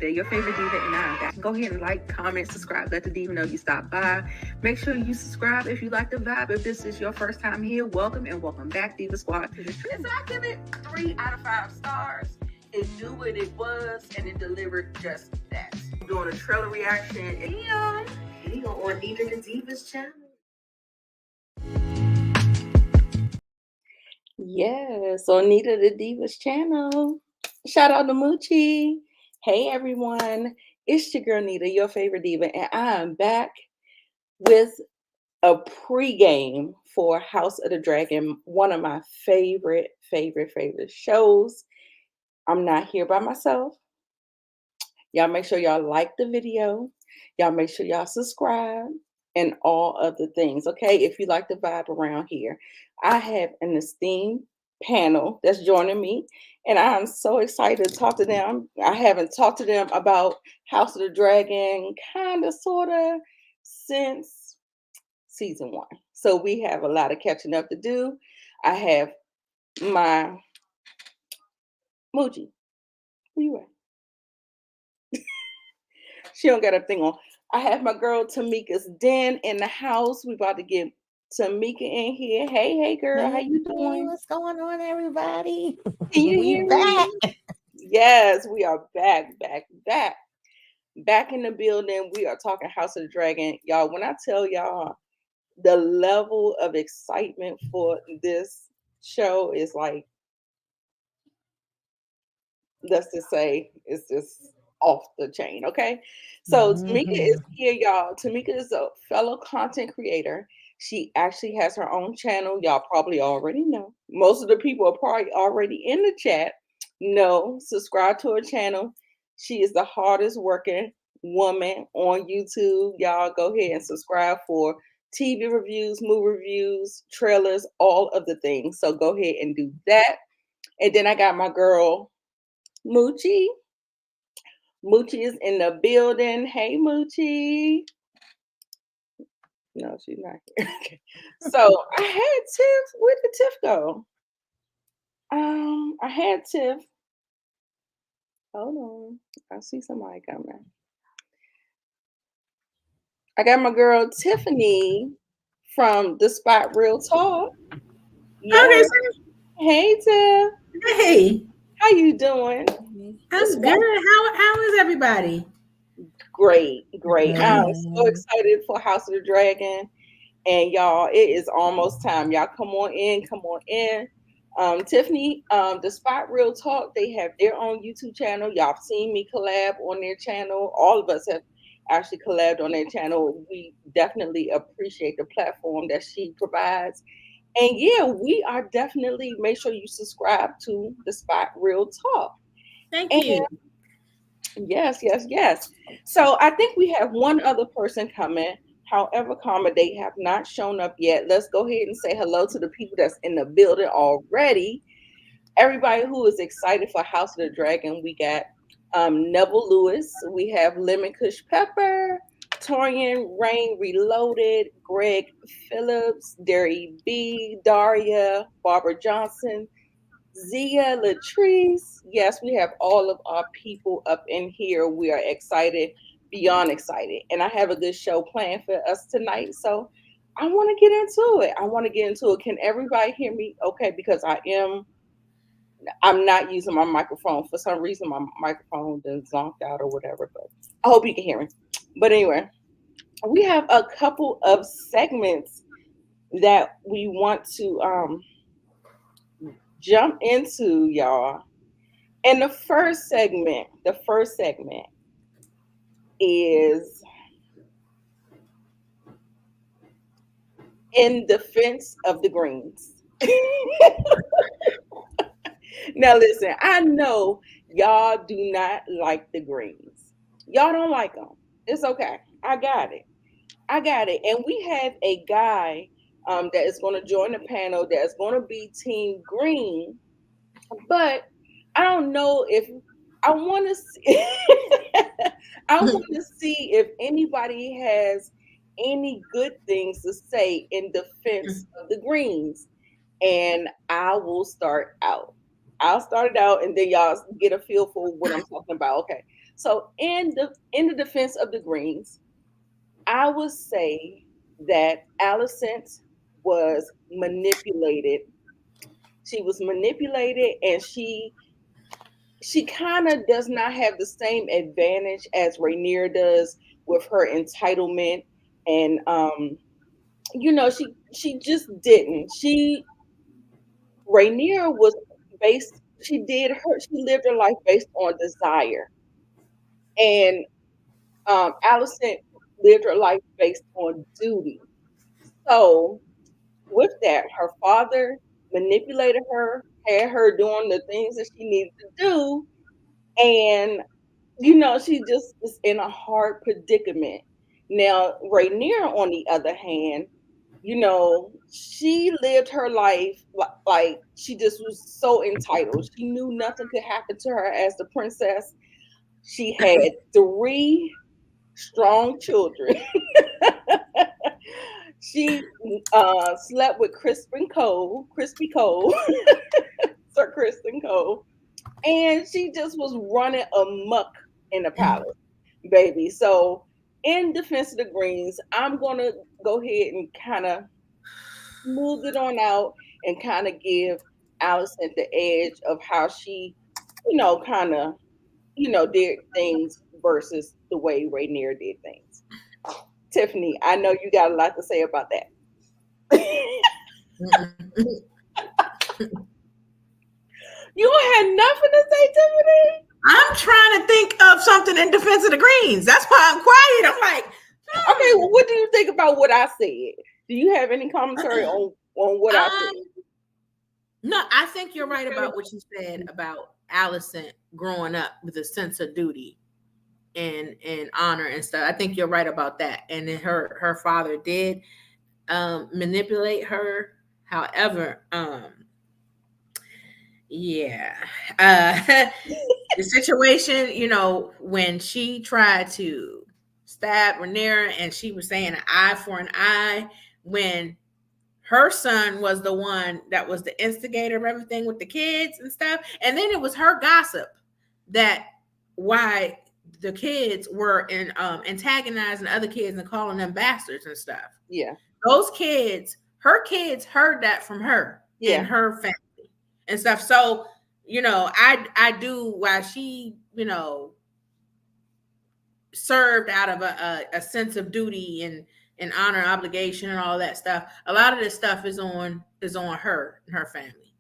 Nita, your favorite diva, and I'm back. Go ahead and like, comment, subscribe. Let the diva know you stopped by. Make sure you subscribe if you like the vibe. If this is your first time here, welcome and welcome back, Diva Squad. So I give it 3 out of 5 stars. It knew what it was, and it delivered just that. I'm doing a trailer reaction. And on Nita the Diva's channel. Yes, on Nita the Diva's channel. Shout out to Moochie. Hey everyone, it's your girl Nita, your favorite diva, and I am back with a pregame for House of the Dragon, one of my favorite shows. I'm not here by myself. Y'all make sure y'all like the video. Y'all make sure y'all subscribe and all other things, okay? If you like the vibe around here. I have an esteemed panel that's joining me, and I'm so excited to talk to them. I haven't talked to them about House of the Dragon, kind of, sort of, since season 1. So we have a lot of catching up to do. I have my Muji. Where you at? She don't got a thing on. I have my girl Tamika's Den in the house. We about to get Tamika in here. Hey girl, how you doing? What's going on, everybody? Can you hear me? Yes, we are back in the building. We are talking House of the Dragon. Y'all, when I tell y'all the level of excitement for this show is like, let's just say it's just off the chain, okay? So Tamika is here, y'all. Tamika is a fellow content creator. She actually has her own channel. Y'all probably already know. Most of the people are probably already in the chat. No, subscribe to her channel. She is the hardest working woman on YouTube. Y'all go ahead and subscribe for TV reviews, movie reviews, trailers, all of the things. So go ahead and do that. And then I got my girl Moochie. Moochie is in the building. Hey, Moochie. No, she's not here. Okay. So I had Tiff. Where did Tiff go? I had Tiff. Hold on. I see somebody coming. I got my girl Tiffany from The Spot Real Talk. Yes. Okay. Hey, Tiff. Hey. How you doing? I'm good. How is everybody? Great. I'm so excited for House of the Dragon. And y'all, it is almost time. Y'all come on in. Tiffany, The Spot Real Talk, they have their own YouTube channel. Y'all have seen me collab on their channel. All of us have actually collabed on their channel. We definitely appreciate the platform that she provides. And yeah, we are definitely, make sure you subscribe to The Spot Real Talk. Thank you. Yes. So I think we have one other person coming. However, they have not shown up yet. Let's go ahead and say hello to the people that's in the building already. Everybody who is excited for House of the Dragon, we got Neville Lewis. We have Lemon Kush Pepper, Torian Rain Reloaded, Greg Phillips, Derry B, Daria, Barbara Johnson, Zia Latrice. Yes, we have all of our people up in here. We are excited, beyond excited. And I have a good show planned for us tonight. So I want to get into it. Can everybody hear me okay? Because I'm not using my microphone. For some reason, my microphone done zonked out or whatever. But I hope you can hear me. But anyway, we have a couple of segments that we want to jump into, y'all. And the first segment is in defense of the greens. Now listen, I know y'all do not like the greens. Y'all don't like them. It's okay. I got it. And we have a guy that is going to join the panel that is going to be Team Green. But I don't know if I want to see. I want to see if anybody has any good things to say in defense of the greens. And I will start out. I'll start it out, and then y'all get a feel for what I'm talking about. Okay. So in the defense of the Greens, I would say that Allison was manipulated. She was manipulated, and she kind of does not have the same advantage as Rainier does with her entitlement. And she just didn't. Rainier was based. She lived her life based on desire, and Allison lived her life based on duty. So with that, her father manipulated her, had her doing the things that she needed to do, and she just is in a hard predicament. Now, Rainier, on the other hand, she lived her life like she just was so entitled. She knew nothing could happen to her as the princess. She had three strong children. She slept with Crispy Cole, Sir Kristen Cole, and she just was running amok in the palace, baby. So, in defense of the Greens, I'm gonna go ahead and kind of smooth it on out and kind of give Allison the edge of how she, kind of, did things versus the way Rainier did things. Tiffany, I know you got a lot to say about that. You had nothing to say, Tiffany? I'm trying to think of something in defense of the Greens. That's why I'm quiet. I'm like, okay, well, what do you think about what I said? Do you have any commentary on what I said? No, I think you're right about what you said about Allison growing up with a sense of duty and honor and stuff. I think you're right about that. And then her father did manipulate her. However, yeah. The situation, when she tried to stab Rhaenyra and she was saying an eye for an eye, when her son was the one that was the instigator of everything with the kids and stuff. And then it was her gossip that why the kids were antagonizing other kids and calling them bastards and stuff. Yeah. Those kids, her kids heard that from her and her family and stuff. So, I do why she, served out of a sense of duty and honor, obligation, and all that stuff. A lot of this stuff is on her and her family.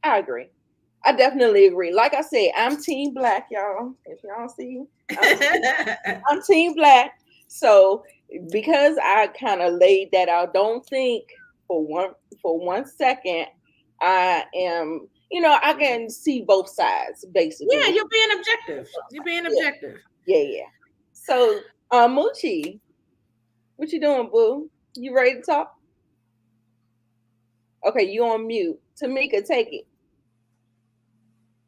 I agree. I definitely agree. Like I said, I'm Team Black, y'all. If y'all see, I'm Team Black. So because I kind of laid that out, don't think for one second I am. I can see both sides basically. Yeah, you're being objective. You're being objective. Yeah. So, Moochie, what you doing, boo? You ready to talk? Okay, you on mute. Tamika, take it.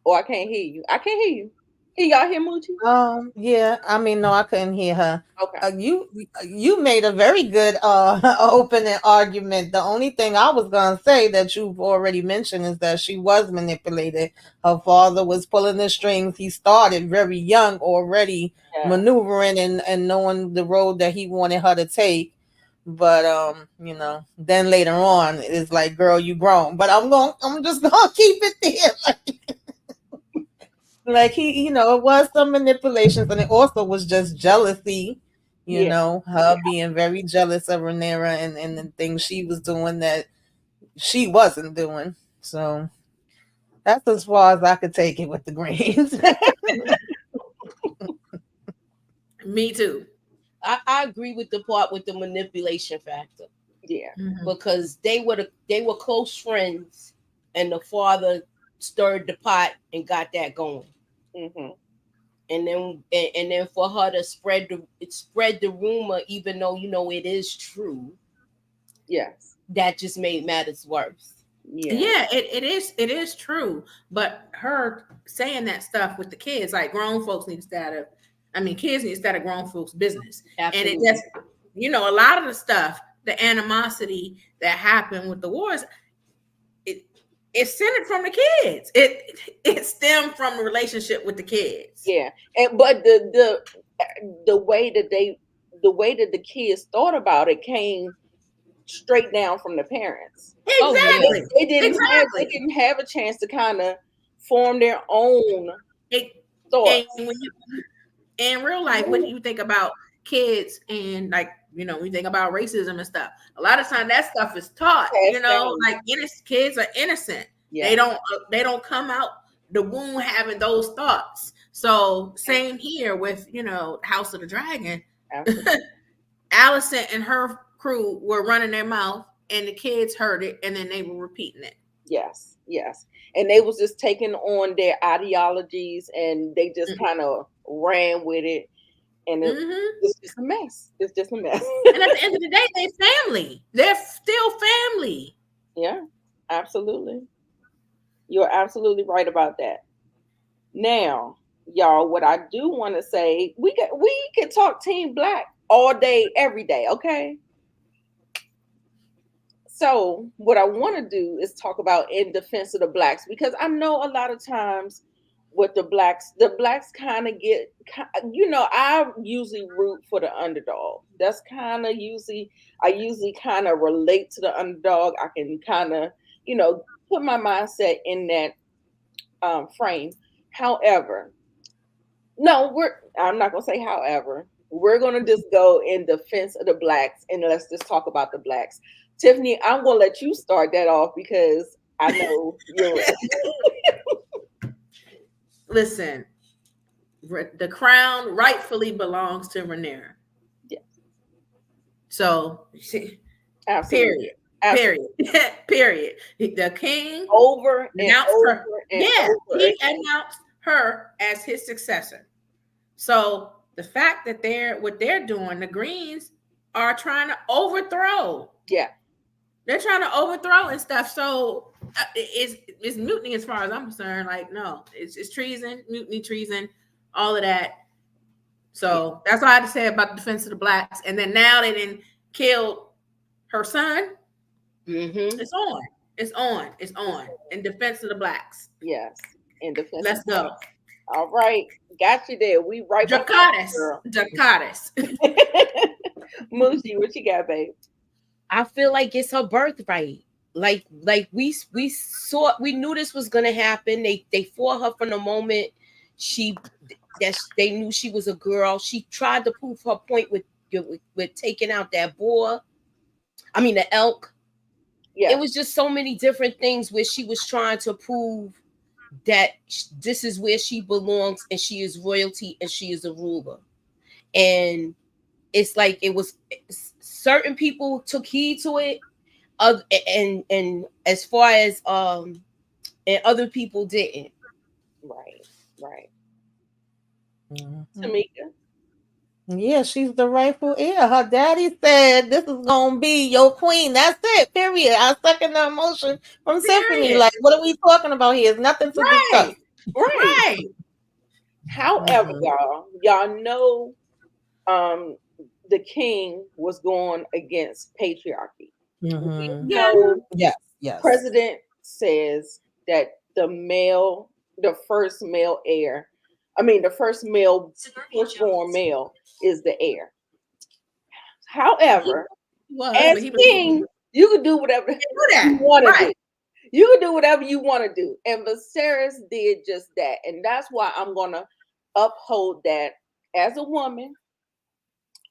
Oh, I can't hear you. I can't hear you. Can y'all hear Moochie? Yeah. I mean, no, I couldn't hear her. Okay. You made a very good opening argument. The only thing I was gonna say that you've already mentioned is that she was manipulated. Her father was pulling the strings. He started very young already maneuvering and knowing the road that he wanted her to take. But then later on it's like, girl, you grown. But I'm just gonna keep it there. Like it was some manipulations, and it also was just jealousy. Her being very jealous of Rhaenyra and the things she was doing that she wasn't doing. So that's as far as I could take it with the Greens. Me too. I agree with the part with the manipulation factor. Yeah. Because they were close friends, and the father stirred the pot and got that going. And then for her to spread the rumor, even though it is true. Yes. That just made matters worse. Yeah, it is true. But her saying that stuff with the kids, like grown folks need to start kids need to start a grown folks business. Absolutely. And it just, a lot of the stuff, the animosity that happened with the wars, it's centered from the kids. It stemmed from the relationship with the kids. Yeah, and but the way that the kids thought about it came straight down from the parents. Oh yeah. Exactly. They Exactly. didn't have a chance to kind of form their own It, and thoughts. when you in real life, what do you think about kids and like we think about racism and stuff? A lot of time that stuff is taught. Passed down. Like kids are innocent. Yeah, They don't come out the womb having those thoughts. So same here with House of the Dragon. absolutely. Allison and her crew were running their mouth, and the kids heard it, and then they were repeating it. Yes, yes. And they was just taking on their ideologies, and they just kind of ran with it, and it's just a mess. It's just a mess. And at the end of the day, they're family. They're still family. Yeah, absolutely. You're absolutely right about that. Now, y'all, what I do want to say, we can talk Team Black all day, every day, okay? So, what I want to do is talk about in defense of the blacks, because I know a lot of times with the blacks kind of get, I usually root for the underdog. That's kind of I usually kind of relate to the underdog. I can kind of, put my mindset in that frame. However, no, I'm not gonna say however. We're gonna just go in defense of the blacks, and let's just talk about the blacks. Tiffany, I'm gonna let you start that off because I know you're Listen, the crown rightfully belongs to Rhaenyra. Yeah. So, absolutely. period, period. The king Over and announced over her. and Yeah, over he again. announced her as his successor. So the fact that what they're doing, the Greens are trying to overthrow. Yeah. They're trying to overthrow and stuff. So it's mutiny as far as I'm concerned. Like, no, it's treason, mutiny, treason, all of that. So that's all I had to say about the defense of the blacks. And then now they didn't kill her son. It's on. It's on. It's on. In defense of the blacks. Yes. In defense. Let's go. All right. Got you there. We right back. Dracatis. Moosey, what you got, babe? I feel like it's her birthright. Like we knew this was gonna happen. They fought her from the moment they knew she was a girl. She tried to prove her point with taking out that boar. I mean the elk. Yeah. It was just so many different things where she was trying to prove that this is where she belongs and she is royalty and she is a ruler. And it's like it was certain people took heed to it, and as far as and other people didn't. Right. Mm-hmm. Tamika. Yeah, she's the rightful heir. Her daddy said this is gonna be your queen. That's it. Period. I second the emotion from Tiffany. Like, what are we talking about here? It's nothing to discuss. Right. However, y'all know the king was going against patriarchy. Mm-hmm. Yes. President says that the first firstborn male is the heir. However, as king, you can do whatever you want to do. You can do whatever you want to do. And Viserys did just that. And that's why I'm going to uphold that as a woman.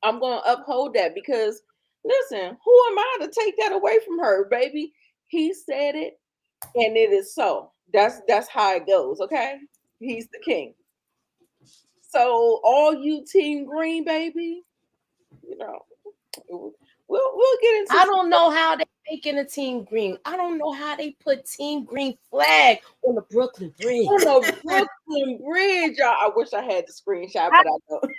I'm going to uphold that because, listen, who am I to take that away from her, baby? He said it, and it is so. That's how it goes, okay? He's the king. So all you Team Green, baby, we'll get into. I don't know how they making a Team Green. I don't know how they put Team Green flag on the Brooklyn Bridge. On the Brooklyn Bridge, y'all. I wish I had the screenshot, but I don't.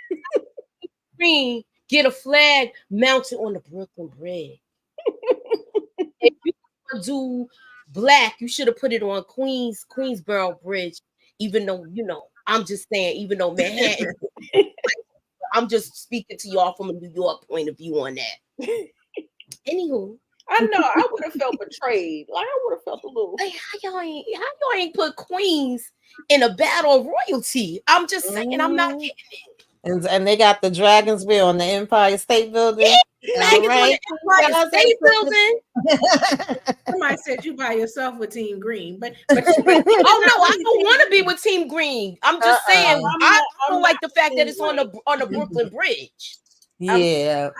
Green get a flag mounted on the Brooklyn Bridge. If you do black, you should have put it on Queensboro Bridge. Even though I'm just saying, even though Manhattan. I'm just speaking to y'all from a New York point of view on that. Anywho, I know I would have felt betrayed. Like I would have felt a little. Like how y'all ain't put queens in a battle of royalty? I'm just saying, I'm not Mhm. kidding. And they got the Dragon's Wheel on the Empire State Building. All Dragons on right. the Empire State Building. Somebody said you by yourself with Team Green, but Oh no, I don't want to be with Team Green. I'm just saying I don't like the fact that it's on the Brooklyn Bridge. Yeah.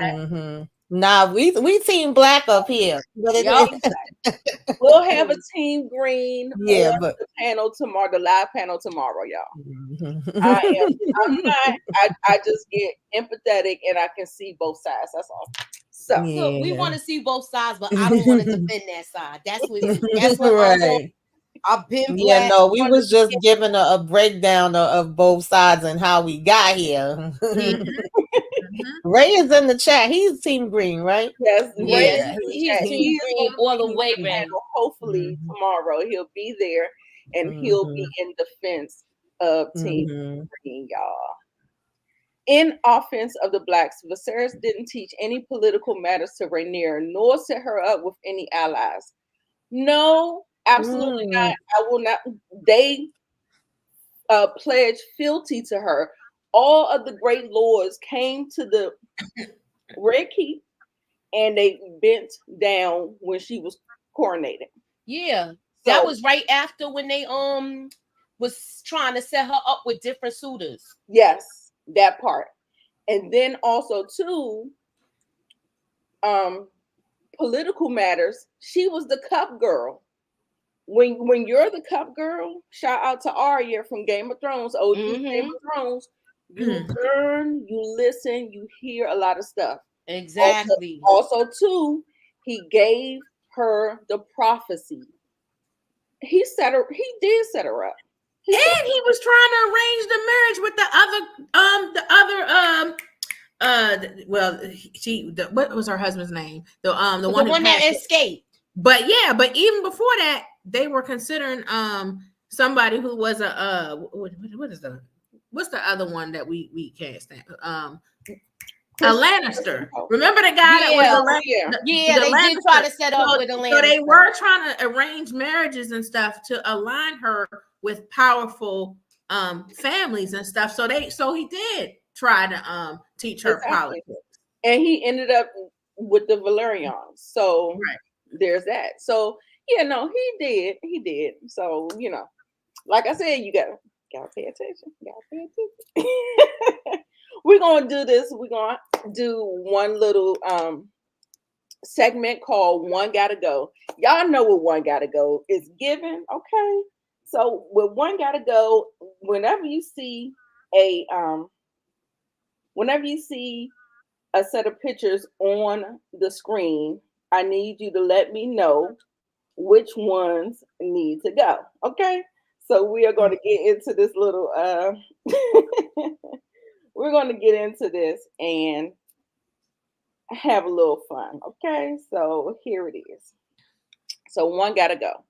Nah, we Team Black up here. But Yup. We'll have a Team Green yeah, on but the panel tomorrow, the live panel tomorrow, y'all. I'm not. I just get empathetic and I can see both sides. That's all. So Look, we yeah. want to see both sides, but I don't want to defend that side. That's what I'm Right. on. I've been Yeah, black. no, we was just giving a breakdown of both sides and how we got here. Ray is in the chat. He's Team Green, right? yes, Ray is Yeah, in the he's chat. Team He is Green going to all be the way, on the Ray. panel. Hopefully tomorrow he'll be there and he'll be in defense of Team Green, y'all. In offense of the blacks, Viserys didn't teach any political matters to Rhaenyra, nor set her up with any allies. No, absolutely not. I will not. They pledged fealty to her. All of the great lords came to the Red Keep and they bent down when she was coronated. Yeah, that was right after when they was trying to set her up with different suitors. Yes, that part. And then also too, political matters. She was the cup girl. When you're the cup girl, shout out to Arya from Game of Thrones, OG Game of Thrones. You learn, you listen, you hear a lot of stuff. Exactly. Also too, he gave her the prophecy. He did set her up. He was trying to arrange the marriage with what was her husband's name? The one that escaped. But even before that, they were considering somebody who was what's the other one that we can't stand? A Lannister. Remember the guy that was they did try to set up with a Lannister. So they were trying to arrange marriages and stuff to align her with powerful families and stuff. So he did try to teach her politics. And he ended up with the Valerians. So there's that. So he did. So like I said, you gotta pay attention. We're gonna do this. We're gonna do one little segment called One Gotta Go. Y'all know what One Gotta Go is given, okay? So with One Gotta Go, whenever you see a set of pictures on the screen, I need you to let me know which ones need to go. Okay? So we are going to get into this little we're going to get into this and have a little fun. Okay? So here it is. So one gotta go.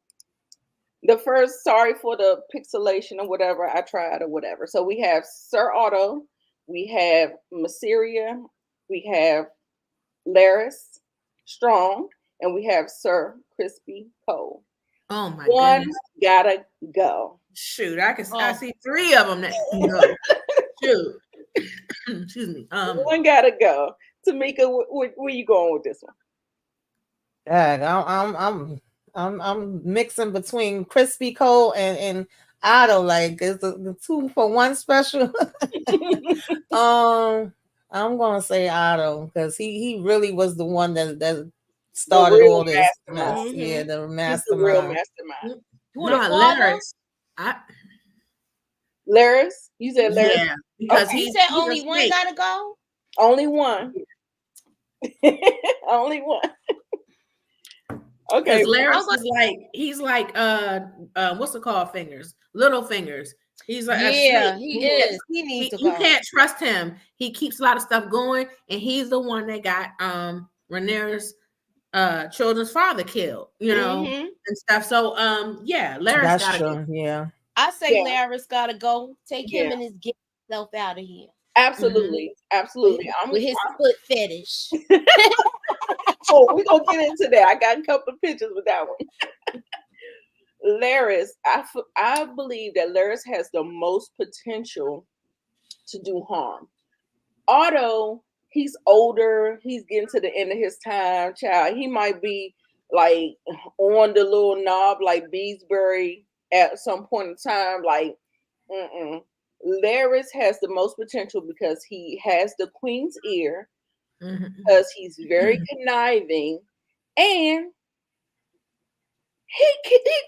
The first, sorry for the pixelation or whatever, I tried or whatever. So we have Sir Otto, we have Masseria, we have Laris Strong, and we have Sir Crispy Cole. Oh my One gotta go. Shoot, I see three of them that go. Shoot. Excuse me. One gotta go. Tamika, where you going with this one? I'm mixing between Crispy Cole and Otto. Like it's the 2-for-1 special. I'm gonna say Otto because he really was the one that started all this mess. Yeah, the mastermind. He's the real mastermind. Laris. Laris? You said Laris? Yeah, because he said only one gotta go. Only one. Only one. Okay. Laris is he's like what's it called? Little fingers. He's like he is. He needs to go. You can't trust him. He keeps a lot of stuff going, and he's the one that got Rhaenyra's children's father killed, and stuff. So Laris gotta go. Yeah. I say Laris gotta go. Take him and his get self out of here. Absolutely. Absolutely. I'm with his foot fetish. Oh, we're gonna get into that. I got a couple of pictures with that one. Laris, I believe that Laris has the most potential to do harm. Otto, he's older, he's getting to the end of his time, child. He might be like on the little knob like Beesbury at some point in time. Like, Laris has the most potential because he has the queen's ear, because he's very conniving, and he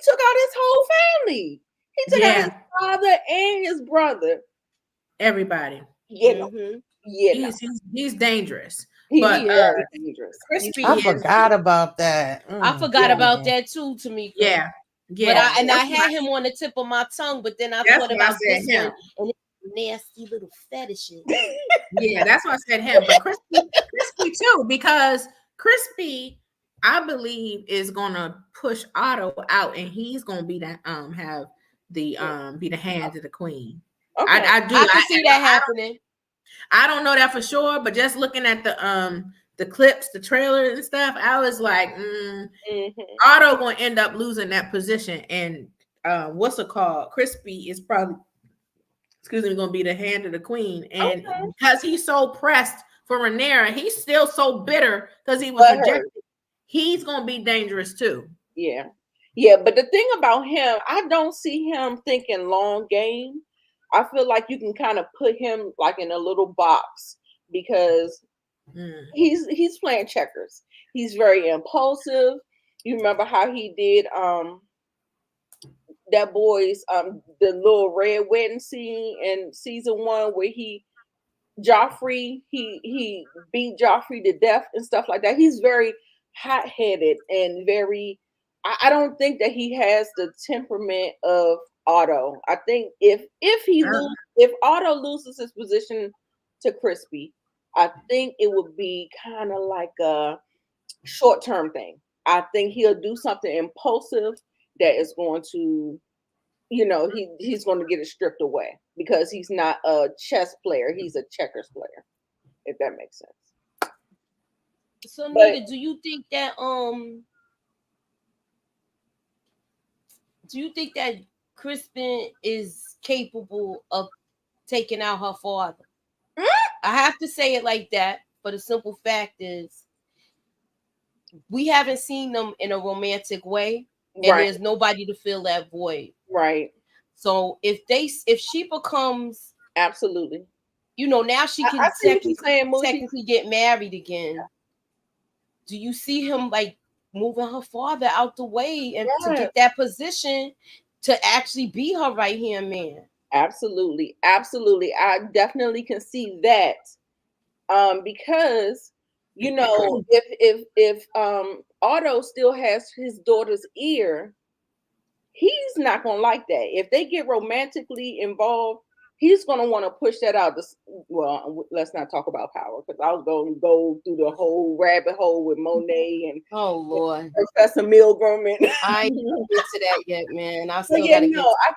took out his whole family. He took out his father and his brother. Everybody. He's dangerous. But He very dangerous. Crispy. I forgot about that. I forgot about that too, Tamika. Yeah. But I had him on the tip of my tongue, but then I thought about this one and nasty little fetishes. Yeah, that's why I said him. But Crispy too, because Crispy, I believe, is gonna push Otto out, and he's gonna be the have the be the hand of the queen. Okay. I can see that happening. I don't know that for sure, but just looking at the clips, the trailers and stuff, I was like, Otto gonna end up losing that position, and what's it called? Crispy is probably, gonna be the hand of the queen, and because he's so pressed for Rhaenyra, he's still so bitter because he was rejected. He's gonna be dangerous too. Yeah, but the thing about him, I don't see him thinking long game. I feel like you can kind of put him like in a little box because he's playing checkers. He's very impulsive. You remember how he did that boy's the little red wedding scene in season 1 where he beat Joffrey to death and stuff like that. He's very hot-headed and very, I don't think that he has the temperament of Otto. I think if Otto loses his position to Crispy, I think it would be kind of like a short-term thing. I think he'll do something impulsive that is going to, he's going to get it stripped away because he's not a chess player. He's a checkers player, if that makes sense. So, Nita, do you think Crispin is capable of taking out her father? I have to say it like that, but the simple fact is we haven't seen them in a romantic way, and there's nobody to fill that void. Right. So if she becomes absolutely, now she can technically get married again. Do you see him like moving her father out the way and to get that position to actually be her right hand man? Absolutely. I definitely can see that. Because if Otto still has his daughter's ear, he's not gonna like that. If they get romantically involved, he's gonna want to push that out. Well, let's not talk about power because I was going to go through the whole rabbit hole with Monet and Lord, Professor Milgram, and I ain't get to that yet, man. I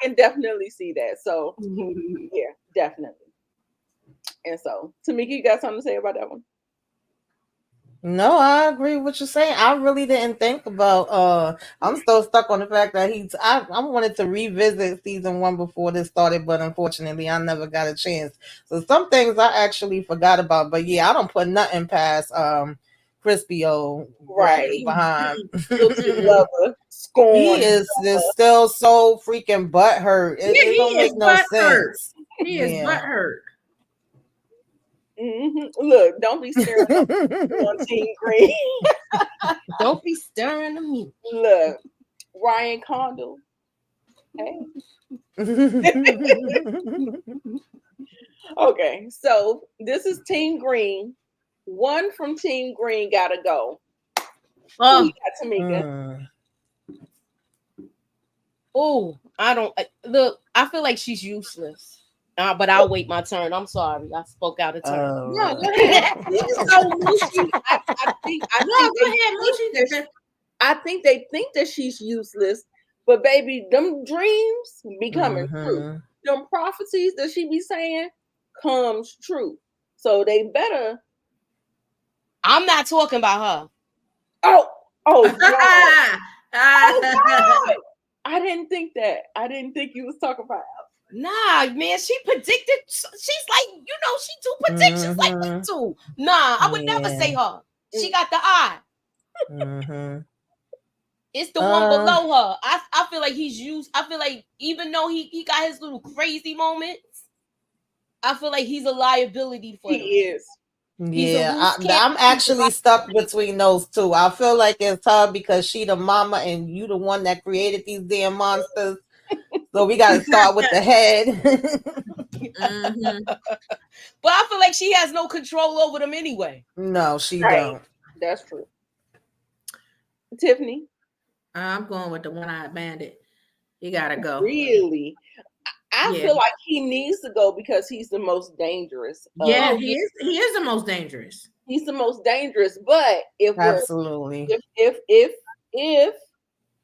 can definitely see that. So yeah, definitely. And so, Tamika, you got something to say about that one? No, I agree with what you're saying. I really didn't think about I'm still stuck on the fact that I wanted to revisit season 1 before this started, but unfortunately I never got a chance. So some things I actually forgot about. But yeah, I don't put nothing past Crispy O behind. Scorn. He is still so freaking butthurt. It don't make no sense. He is butthurt. Look, don't be staring on Team Green. Don't be staring at me. Look, Ryan Condal. Hey. Okay, so this is Team Green. One from Team Green gotta go. Who you got, Tamika? Oh, I don't look. I feel like she's useless. But I'll wait my turn. I'm sorry. I spoke out of turn. No, go ahead. I think they think that she's useless, but baby, them dreams becoming true. Them prophecies that she be saying comes true. So they better. I'm not talking about her. Oh God. Oh God. I didn't think that. I didn't think you was talking about. Nah, man, she predicted. She's like, she do predictions like we do. Nah, I would never say her. She got the eye. It's the one below her. I feel like he's used. I feel like even though he got his little crazy moments, I feel like he's a liability for them. He is. Yeah, I'm actually stuck between those two. I feel like it's her because she the mama and you the one that created these damn monsters. So we got to start with the head. But I feel like she has no control over them anyway. No, she don't. That's true. Tiffany? I'm going with the one-eyed bandit. He gotta go. Really? I feel like he needs to go because he's the most dangerous. Yeah, he is. He is the most dangerous. He's the most dangerous. But if absolutely, if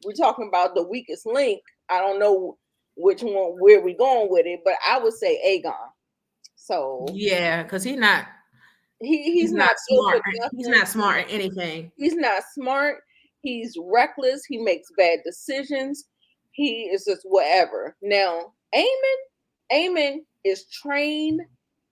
we're talking about the weakest link, I don't know which one where we going with it, but I would say Aegon. So yeah, because he's not smart. He's not smart at anything. He's not smart. He's reckless. He makes bad decisions. He is just whatever. Now, Aemon is trained.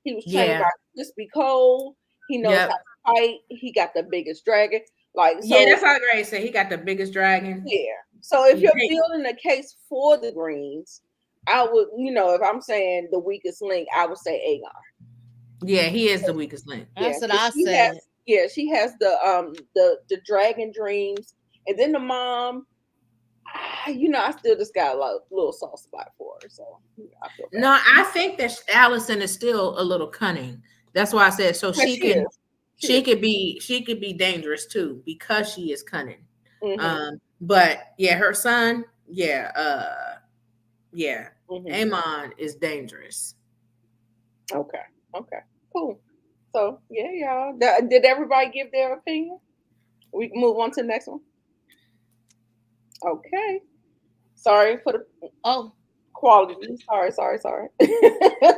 He was trained by Crispy Cole. He knows how to fight. He got the biggest dragon. That's how Grace said. He got the biggest dragon. Yeah. So if you're building a case for the Greens, I would, if I'm saying the weakest link, I would say Aegon. Yeah, he is the weakest link. That's what I said. She has the dragon dreams, and then the mom. I still just got a little soft spot for her. So I feel bad. No, I think that Allison is still a little cunning. That's why I said so. She could be dangerous too because she is cunning. But yeah, her son, Aemon is dangerous. Okay, cool. So yeah, y'all. Did everybody give their opinion? We can move on to the next one. Okay. Sorry for the quality. Sorry.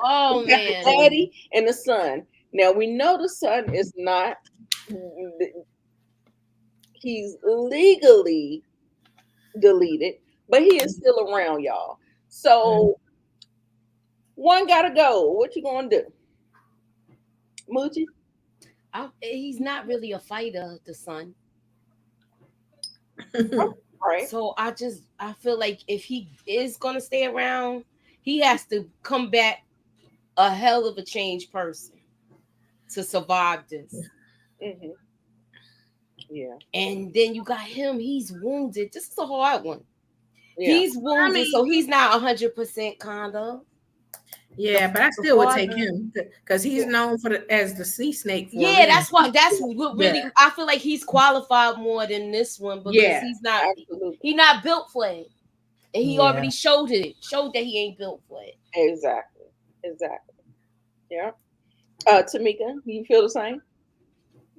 Oh man. The daddy and the son. Now we know the son is not. He's legally deleted, but he is still around, y'all. So one gotta go. What you gonna do, Moochie? He's not really a fighter, the son. Right. So I feel like if he is gonna stay around, he has to come back a hell of a changed person to survive this. Yeah. And then you got him. He's wounded. This is a hard one. Yeah. He's wounded, so he's not 100% kind of. Yeah, but I still would take him because he's known as the sea snake. That's what really. I feel like he's qualified more than this one because he's not. Absolutely. He's not built for it, and he already showed that he ain't built for it. Exactly. Yeah. Tamika, you feel the same?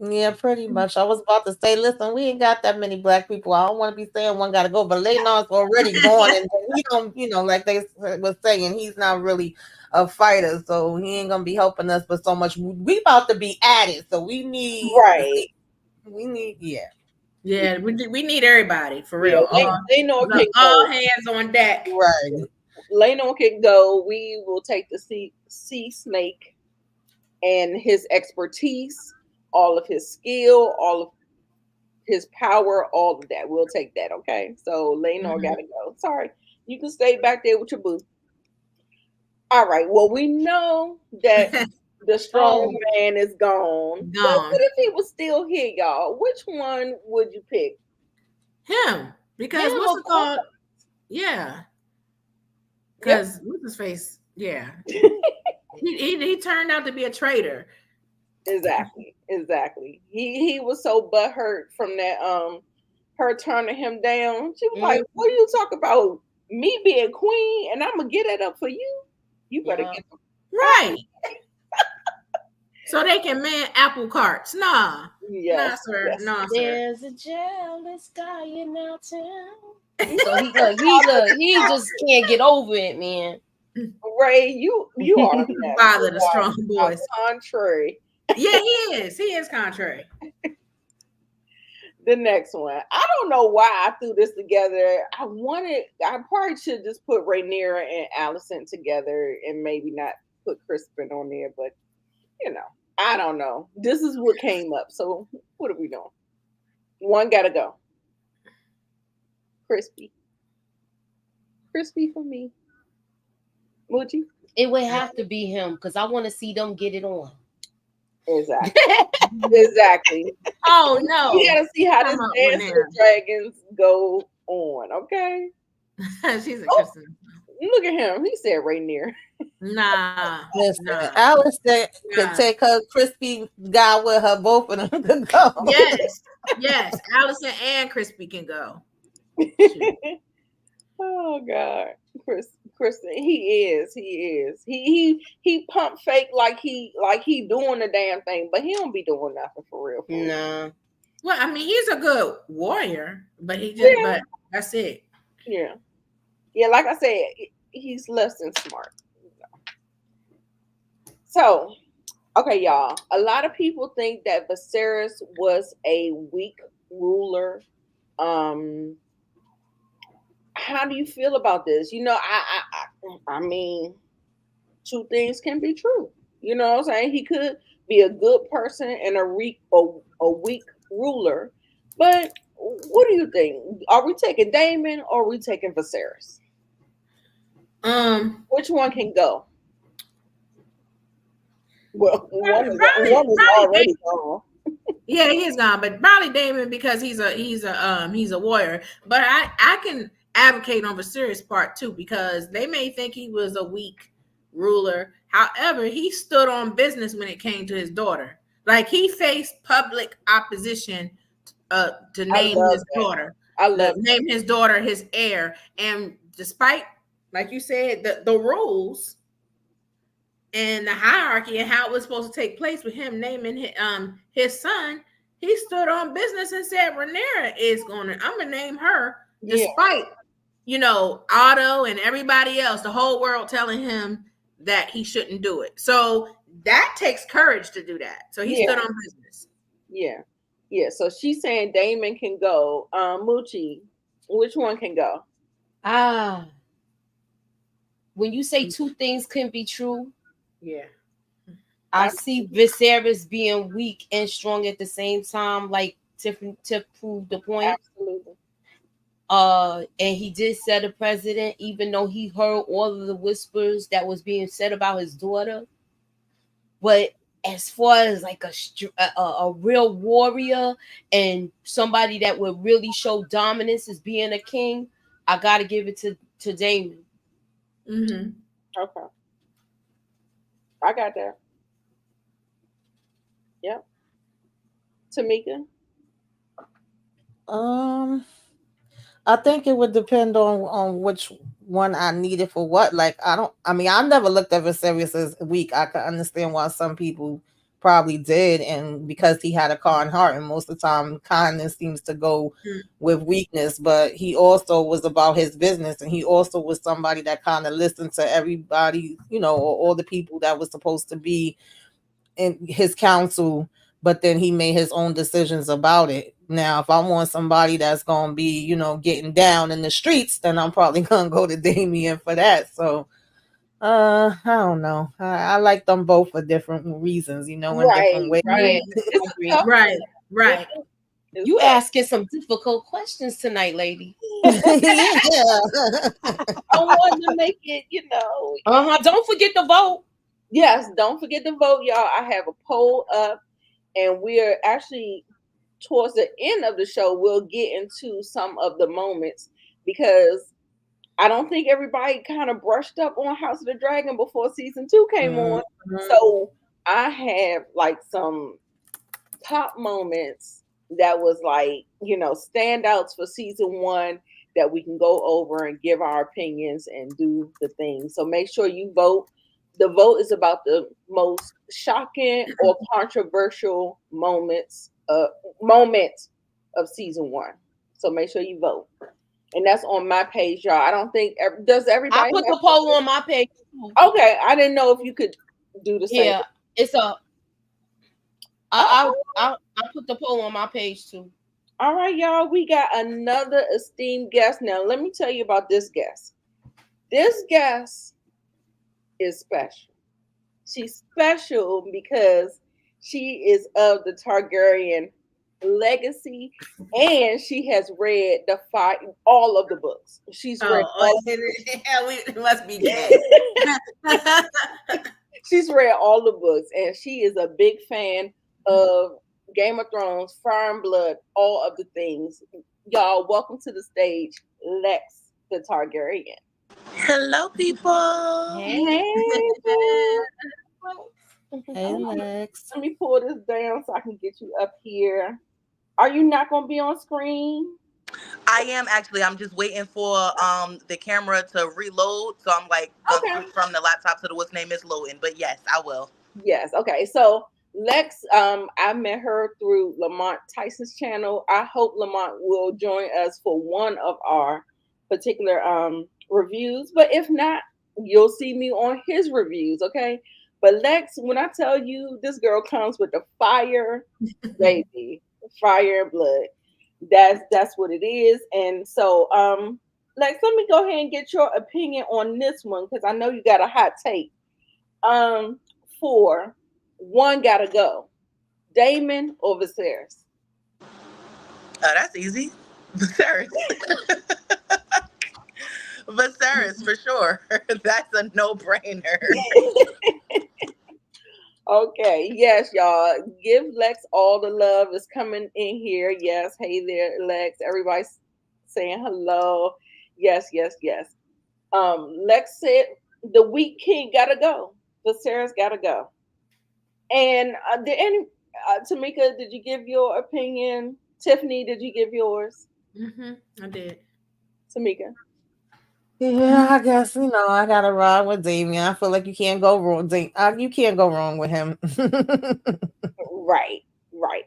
Yeah, pretty much. I was about to say, listen, we ain't got that many black people. I don't want to be saying one got to go, but Leonard's already gone, and he don't, like they was saying, he's not really a fighter, so he ain't gonna be helping us. But so much, we about to be added, so we need we need we need everybody for real. All hands on deck. Right. Leno can go. We will take the sea snake and his expertise, all of his skill, all of his power, all of that. We'll take that, okay? So Leno gotta go. Sorry. You can stay back there with your boo. All right. Well, we know that the strong man is gone. But what if he was still here, y'all? Which one would you pick? Him. Because what's it called? Yeah. Because what's his face? Yeah. he turned out to be a traitor. Exactly. He was so butthurt from that her turning him down. She was like, "What are you talking about? Me being queen, and I'm gonna get it up for you. You better get them right." So they can man apple carts. Nah. Yes. Nah, sir. Yes. Nah, sir. There's a jealous guy in our town. So he just can't get over it, man. Ray, you are Father, the strong boys. Contrary. Yeah, he is. He is contrary. The next one. I don't know why I threw this together. I probably should just put Rhaenyra and Allison together and maybe not put Crispin on there, but you know, I don't know. This is what came up. So what are we doing? One gotta go. Crispy. Crispy for me. Moochie? It would have to be him because I want to see them get it on. Exactly. Exactly. Oh We no. gotta see how this Come up, Dance of the Dragons go on, okay? She's a Oh, Kristen. look at him. He said Rhaenyra. Nah. Listen, Nah. Alice could Nah. take her crispy guy with her. Both of them could go. Yes. Yes. Allison and Crispy can go. Shoot. Oh God, Kristen, he pump fake like he doing the damn thing, but he don't be doing nothing for real. For real. Nah. Well, I mean, he's a good warrior, but Yeah. but that's it. Yeah, yeah. Like I said, he's less than smart. So, okay, y'all. A lot of people think that Viserys was a weak ruler. Um, how do you feel about this? I mean, two things can be true. You know what I'm saying? He could be a good person and a weak ruler. But what do you think? Are we taking Damon or are we taking Viserys? Which one can go? Well, one is already gone. Yeah, he is gone, but probably Damon because he's a warrior. But I can advocate on Viserys' part too because they may think he was a weak ruler. However, he stood on business when it came to his daughter. Like he faced public opposition to name his daughter. Name his daughter his heir, and despite, like you said, the rules and the hierarchy and how it was supposed to take place with him naming his son, he stood on business and said Rhaenyra I'm gonna name her, despite Otto and everybody else, the whole world telling him that he shouldn't do it. So that takes courage to do that. So he stood on business. Yeah. So she's saying Damon can go. Moochie, which one can go? When you say two things can be true, yeah, I see Viserys being weak and strong at the same time, like to prove the point. Absolutely. And he did set a precedent, even though he heard all of the whispers that was being said about his daughter. But as far as like a real warrior and somebody that would really show dominance as being a king, I gotta give it to Damon. Mm-hmm. Okay. I got that. Yep. Tamika? I think it would depend on which one I needed for what. Like I never looked at Viserys as weak. I can understand why some people probably did, and because he had a kind heart, and most of the time kindness seems to go with weakness. But he also was about his business, and he also was somebody that kind of listened to everybody, or all the people that was supposed to be in his counsel, but then he made his own decisions about it. Now, if I want somebody that's going to be, getting down in the streets, then I'm probably going to go to Damien for that. So, I don't know. I like them both for different reasons, in different ways. Right. You asking some difficult questions tonight, lady. Yeah. I want to make it, Don't forget to vote. Yes, don't forget to vote, y'all. I have a poll up, and we are actually towards the end of the show. We'll get into some of the moments because I don't think everybody kind of brushed up on House of the Dragon before season 2 came on. So I have like some top moments that was like, standouts for season 1 that we can go over and give our opinions and do the things. So make sure you vote. The vote is about the most shocking or controversial moments of season 1. So make sure you vote. And that's on my page, y'all. I don't think does everybody. I put the poll on my page. Okay, I didn't know if you could do the same. Yeah, it's a I put the poll on my page too. All right, y'all. We got another esteemed guest. Now, let me tell you about this guest. This guest is special. She's special because she is of the Targaryen legacy, and she has read all of the books. She's read all. We must be gay. She's read all the books, and she is a big fan of Game of Thrones, Fire and Blood, all of the things. Y'all, welcome to the stage, Lex the Targaryen. Hello, people. Hey. Hey, boo. Hey, Lex. Let me pull this down so I can get you up here. Are you not going to be on screen? I am actually. I'm just waiting for the camera to reload. So I'm like gonna Okay. switch from the laptop to the what's name is loading. But yes, I will. Yes. Okay. So Lex, I met her through Lamont Tyson's channel. I hope Lamont will join us for one of our particular reviews. But if not, you'll see me on his reviews. Okay. But Lex, when I tell you this girl comes with the fire, baby, fire and blood. That's what it is. And so Lex, let me go ahead and get your opinion on this one because I know you got a hot take. For one gotta go. Daemon or Viserys? That's easy. Viserys. Viserys for sure. That's a no-brainer. Okay, yes, y'all. Give Lex all the love is coming in here. Yes, hey there, Lex. Everybody's saying hello. Yes, yes, yes. Lex said the weak king gotta go. Viserys gotta go. And did any Tamika, did you give your opinion? Tiffany, did you give yours? I did. Tamika. Yeah, I guess I gotta ride with Damien. I feel like you can't go wrong. You can't go wrong with him. Right, right.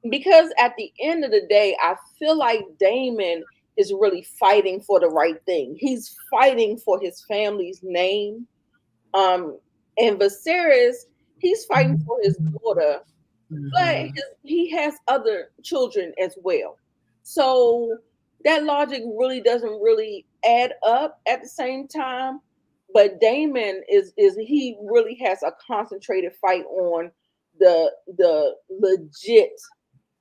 Because at the end of the day, I feel like Damon is really fighting for the right thing. He's fighting for his family's name. And Viserys, he's fighting for his daughter, but he has other children as well. So that logic really doesn't really add up at the same time. But Damon is he really has a concentrated fight on the legit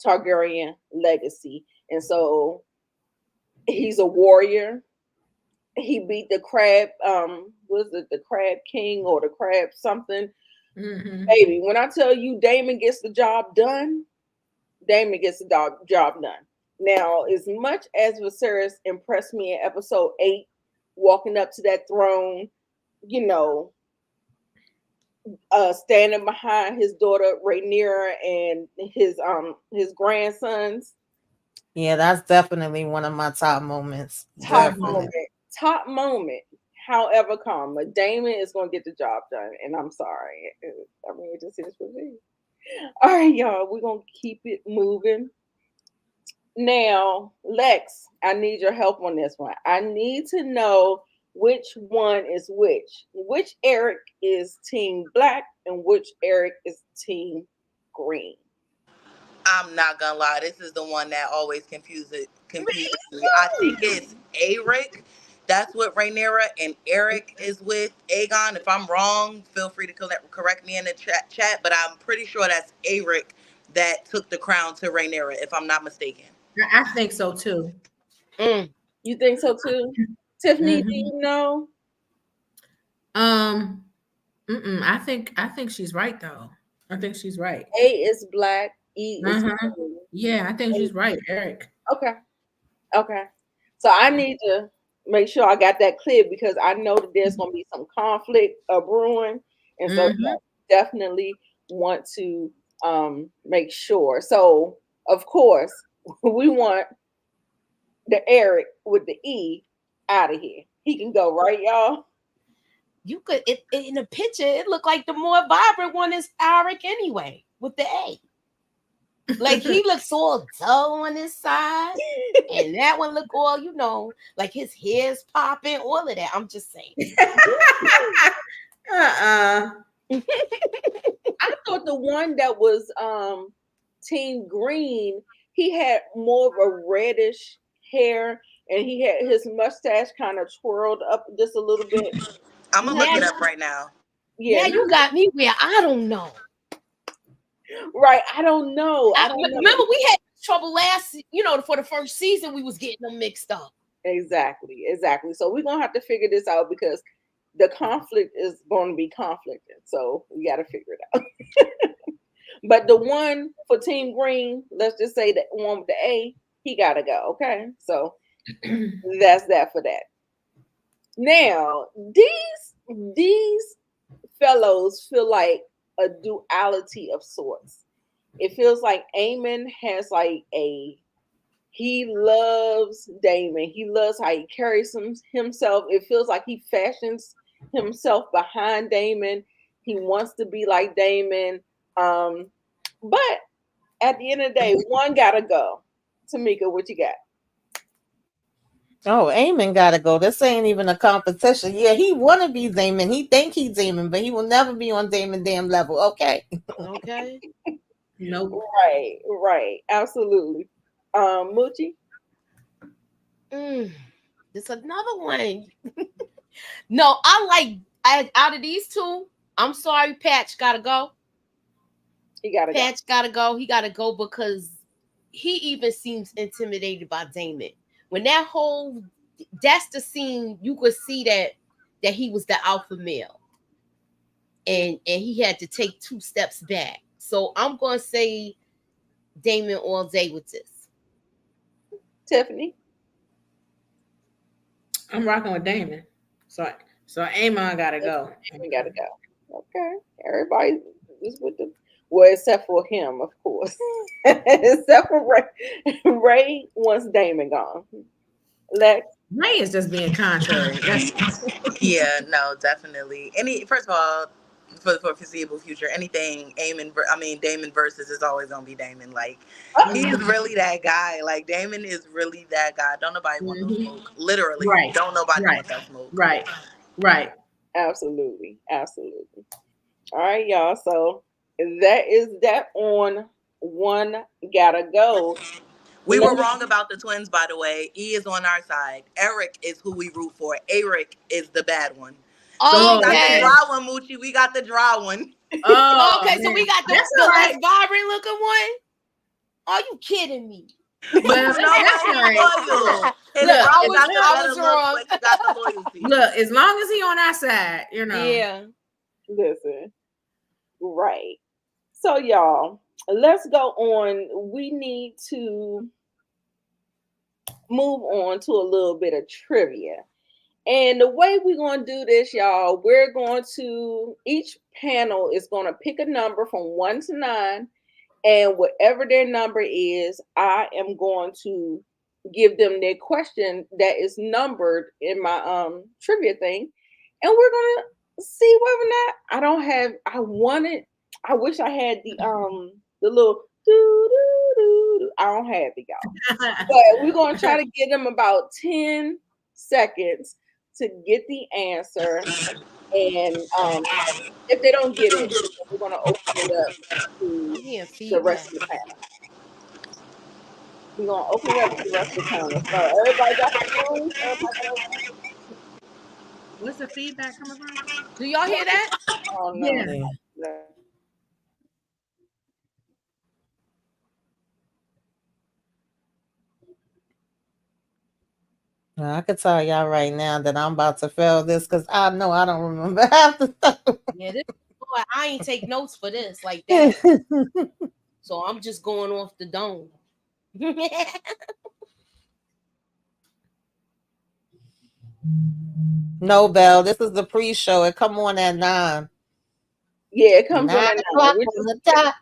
Targaryen legacy. And so he's a warrior. He beat the crab, was it the crab king or the crab something? Baby, when I tell you Damon gets the job done, Damon gets the job done. Now, as much as Viserys impressed me in episode 8, walking up to that throne, standing behind his daughter Rhaenyra and his grandsons. Yeah, that's definitely one of my top moments. Top moment. However, comma, Damon is going to get the job done, and I'm sorry. I mean, it just is for me. All right, y'all, we're going to keep it moving. Now, Lex, I need your help on this one. I need to know which one is which. Which Eric is team black and which Eric is team green? I'm not gonna lie. This is the one that always confuses me. I think it's Eric. That's what Rhaenyra, and Eric is with Aegon. If I'm wrong, feel free to correct me in the chat. But I'm pretty sure that's Eric that took the crown to Rhaenyra, if I'm not mistaken. I think so too. You think so too, Tiffany? Do you know? I think she's right though. I think she's right. A is black. E is green. Yeah, I think she's right, Eric. Okay. So I need to make sure I got that clear because I know that there's going to be some conflict brewing, and so I definitely want to make sure. So of course we want the Eric with the E out of here. He can go, right, y'all? You could in the picture. It looked like the more vibrant one is Eric anyway, with the A. Like he looks all dull on his side, and that one look all, like his hair's popping, all of that. I'm just saying. I thought the one that was Team Green, he had more of a reddish hair, and he had his mustache kind of twirled up just a little bit. I'm gonna look Now, it up right now. Yeah, now you got me where I don't know. right. I don't know. I don't know. Remember we had trouble last, for the first season we was getting them mixed up. Exactly, exactly. So we're gonna have to figure this out because the conflict is going to be conflicting. So we got to figure it out. But the one for Team Green, let's just say that one with the A, he got to go. Okay, so that's that for that. Now these fellows feel like a duality of sorts. It feels like Eamon has like he loves Damon. He loves how he carries himself. It feels like he fashions himself behind Damon. He wants to be like Damon. But at the end of the day, one gotta go. Tamika, what you got? Oh, Eamon gotta go. This ain't even a competition. Yeah, he wanna be Damon. He think he's Damon, but he will never be on Damon damn level. Okay. Okay. Nope. Right, right, absolutely. Moochie. There's another one. No, out of these two, I'm sorry, Patch gotta go. He gotta go. Patch gotta go. He gotta go because he even seems intimidated by Damon. When that's the scene you could see that he was the alpha male. And he had to take 2 steps back. So I'm gonna say Damon all day with this. Tiffany. I'm rocking with Damon. So Amon gotta go. He gotta go. Okay. Everybody is with the well, except for him, of course. Except for Ray. Ray wants Damon gone. Lex. Ray is just being contrary. That's Yeah, no, definitely. Any first of all, for foreseeable future, anything Damon versus is always gonna be Damon. Like he's really that guy. Like Damon is really that guy. Don't nobody want no smoke. Literally, right. don't nobody Right. want that smoke. Right. Right. Absolutely. Absolutely. All right, y'all. So that is that on one gotta go. We were wrong about the twins, by the way. E is on our side. Eric is who we root for. Eric is the bad one. So we got the Okay. dry one, Moochie. We got the dry one. Oh, Okay, so man. we got the That's all less right. vibrant looking one. Are you kidding me? But you know That's what? all He's right. loyal. His Look, mouth I got the better was look, wrong. but he got the loyalty. Look, as long as he on our side, Yeah. Listen. Right. So y'all, let's go on. We need to move on to a little bit of trivia. And the way we're going to do this, y'all, we're going to, each panel is going to pick a number from 1 to 9. And whatever their number is, I am going to give them their question that is numbered in my trivia thing. And we're going to see whether or not I wish I had the little doo, doo, doo. I don't have it, y'all. But we're going to try to give them about 10 seconds to get the answer. And if they don't get it, we're going to open it up to Yeah, the feedback. rest of the panel. We're going to open it up to the rest of the panel. So everybody got the room? Everybody got What's the feedback coming from? Do y'all hear that? Oh, no. Yeah. Yeah. Now, I could tell y'all right now that I'm about to fail this because I know I don't remember half the stuff. Yeah, boy, I ain't take notes for this like that. So I'm just going off the dome. No, Bell, this is the pre-show. It come on at 9. Yeah, it comes on 9 at 9. o'clock We're on just the top.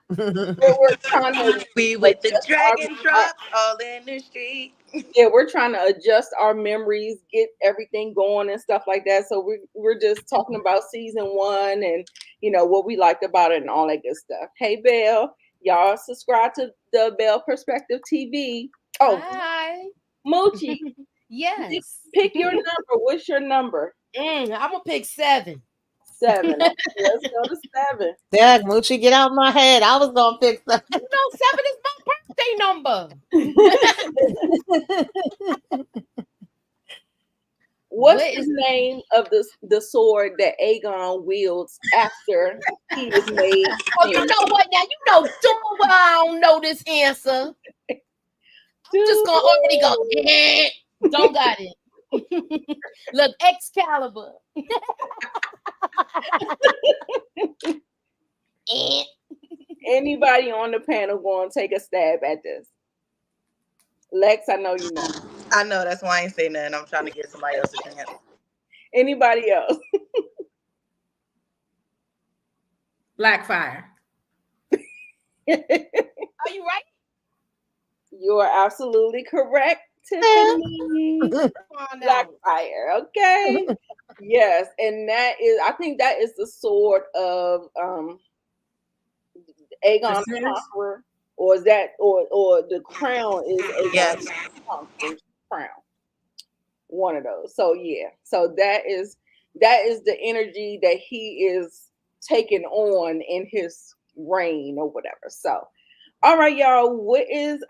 we're trying to We with the adjust dragon trucks all in the street. we're trying to adjust our memories, get everything going and stuff like that. So we're just talking about season 1 and what we liked about it and all that good stuff. Hey Belle, y'all subscribe to the Belle Perspective TV. Oh, Hi. Moochie, Yes. pick your number. What's your number? I'm gonna pick 7. 7. Okay, let's go to 7. Dag, Moochie, get out my head. I was gonna pick You know, 7 is my birthday number. What's What the is name of the sword that Aegon wields after he was made Oh, you king? know what? Now you know darn well I don't know this answer. Just gonna already go. Eh, don't got it. Look, Excalibur. Eh. Anybody on the panel going to take a stab at this? Lex, I know you know. I know that's why I ain't say nothing. I'm trying to give somebody else a chance. Anybody else? Blackfire. Are you right? You are absolutely correct, Tiffany. Find out. Blackfire. Okay. Yes, and that is, I think that is the sword of Aegon the Viserys? Conqueror, or is that, or the crown is Aegon Yes. the Conqueror's crown. One of those. So yeah. So that is the energy that he is taking on in his reign or whatever. So all right, y'all. What is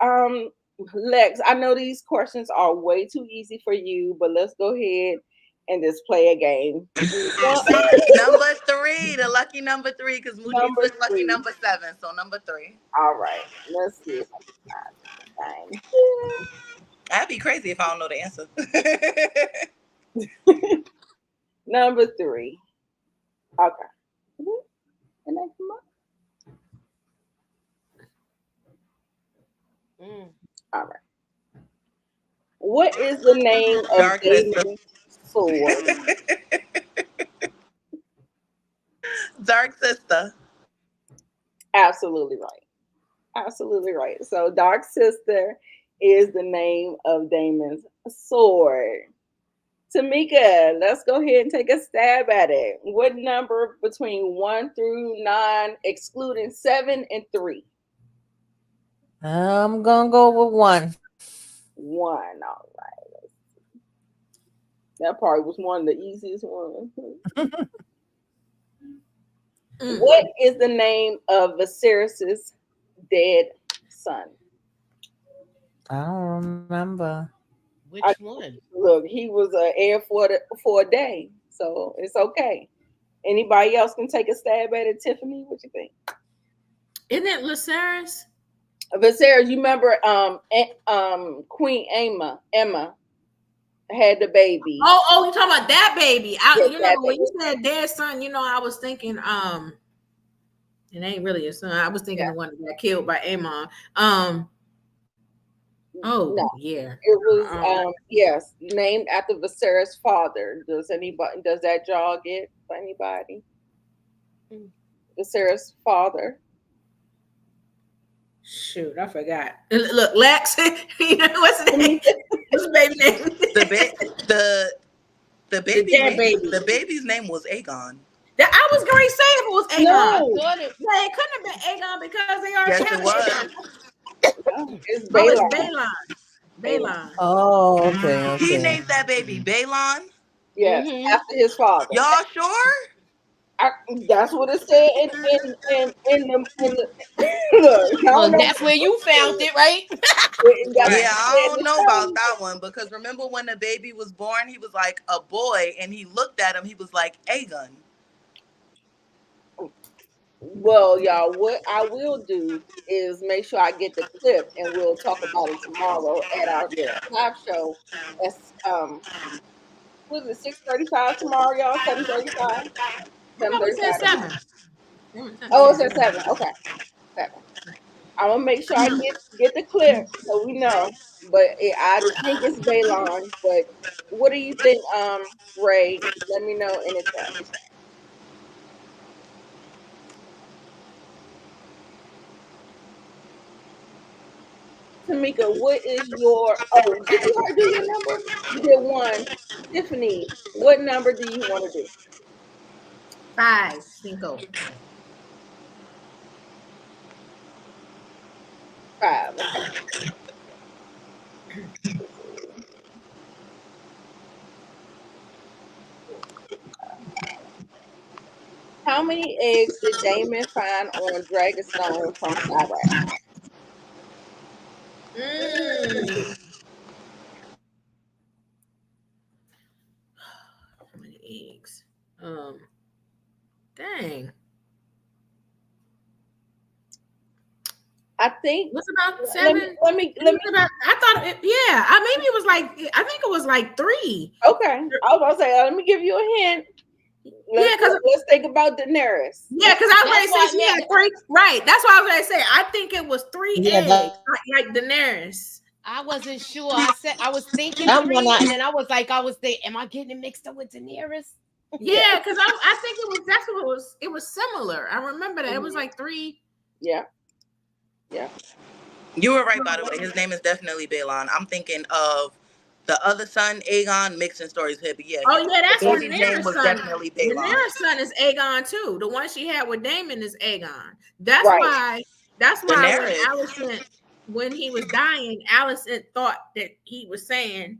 Lex? I know these questions are way too easy for you, but let's go ahead and just play a game. Number 3, the lucky number 3, because Moochy's Number the lucky 3. number 7. So number 3. All right. Let's see if I can That'd be crazy if I don't know the answer. find it. Number 3. Okay. And then come up. All right. What is the name of Dark sister. Damon's sword? Dark sister. Absolutely right. Absolutely right. So, Dark Sister is the name of Damon's sword. Tamika, let's go ahead and take a stab at it. What number between 1 through 9, excluding 7 and 3? I'm gonna go with 1. 1. All right. That probably was one of the easiest ones. What is the name of Viserys's dead son? I don't remember. Which one? Look, he was an heir for a day, so it's okay. Anybody else can take a stab at it? Tiffany, what you think? Isn't it Lucerys? Viserys, you remember Queen Emma had the baby. Oh, you talking about that baby? Yes, You know, that when you baby. said dead son, you know, I was thinking, it ain't really a son. I was thinking Yeah. the one that got killed by Amon. Oh No, yeah. it was yes, named after Viserys' father. Does that jog it for anybody? Viserys' father. Shoot, I forgot. Look, Lex. You know what's the name? What's the baby name? The baby's dead name, baby. the baby's name was Aegon. I was going to say if it was Aegon. No. Thought it. Yeah, it couldn't have been Aegon because they already Yes, have it was. No, it's Oh, it's Balon. Balon. Balon. Oh, okay, He okay. named that baby Balon. Yes, after his father. Y'all sure? That's what it said in the look. I don't Well, know. that's where you found it, right? That's Right. Yeah, what it I said in don't the know about show. that one because remember when the baby was born, he was like a boy, and he looked at him, he was like Aegon. Well, y'all, what I will do is make sure I get the clip, and we'll talk about it tomorrow at our Yeah. live show. That's what is it, 6:35 tomorrow, y'all? 7:35? No, we said 7:35 tomorrow. 7. Oh, it's at 7. Okay, 7. I'm gonna make sure I get the clip so we know. But I think it's Balon. But what do you think, Ray? Let me know in the chat. Tamika, what is your? Oh, did you already do your number? You did 1. Tiffany, what number do you want to do? 5. Cinco. 5. Okay. How many eggs did Damon find on Dragonstone from Cyrax? Mm. How many eggs? Dang. I think. What's about Let 7? me. Let me. Let me. I thought it, yeah. Maybe it was like, I think it was like 3. Okay. I was about to say. Let me give you a hint. Yeah, because Let's think about Daenerys. yeah, because I was That's going to why say she had 3. Right. That's what I was going to say. I think it was 3 Yeah, eggs, like Daenerys. I wasn't sure. I said I was thinking that one 3, and then I was like, am I getting it mixed up with Daenerys? Yeah. Yeah, because I think it was, that's what it was. It was similar. I remember that it was like 3. Yeah. Yeah. You were right, by the way. His name is definitely Balon. I'm thinking of the other son, Aegon, mixing stories here. But yeah, Oh yeah, the that's baby's name Rhaenyra's was son. definitely Balon. Rhaenyra's son is Aegon too. The one she had with Damon is Aegon. That's Right. why. That's why when Daenerys. Allison, when he was dying, Allison thought that he was saying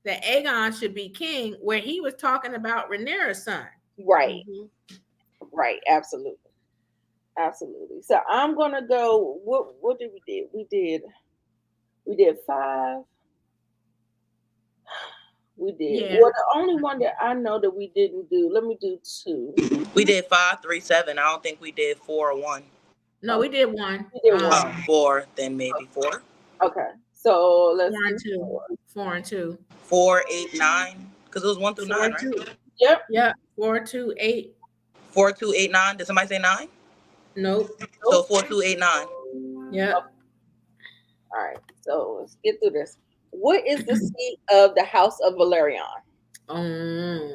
that Aegon should be king, where he was talking about Rhaenyra's son. Right. Mhm. Right. Absolutely. Absolutely. So I'm gonna go. What did we did? We did 5. We did. Yeah. Well, the only one that I know that we didn't do. Let me do 2. We did 5, 3, 7. I don't think we did 4 or 1. No, we did 1. We did 1. 4, then maybe 4. Okay. So let's 4 and do 2. 4. 4 and 2. 4, 8, 9. Because it was 1 through 4 9, and 2. right? Yep. Yeah. 4, 2, 8. 4, 2, 8, 9. Did somebody say 9? Nope. So Nope. 4, 2, 8, 9. Yeah. All right. So let's get through this. What is the seat of the House of Valerion? Um.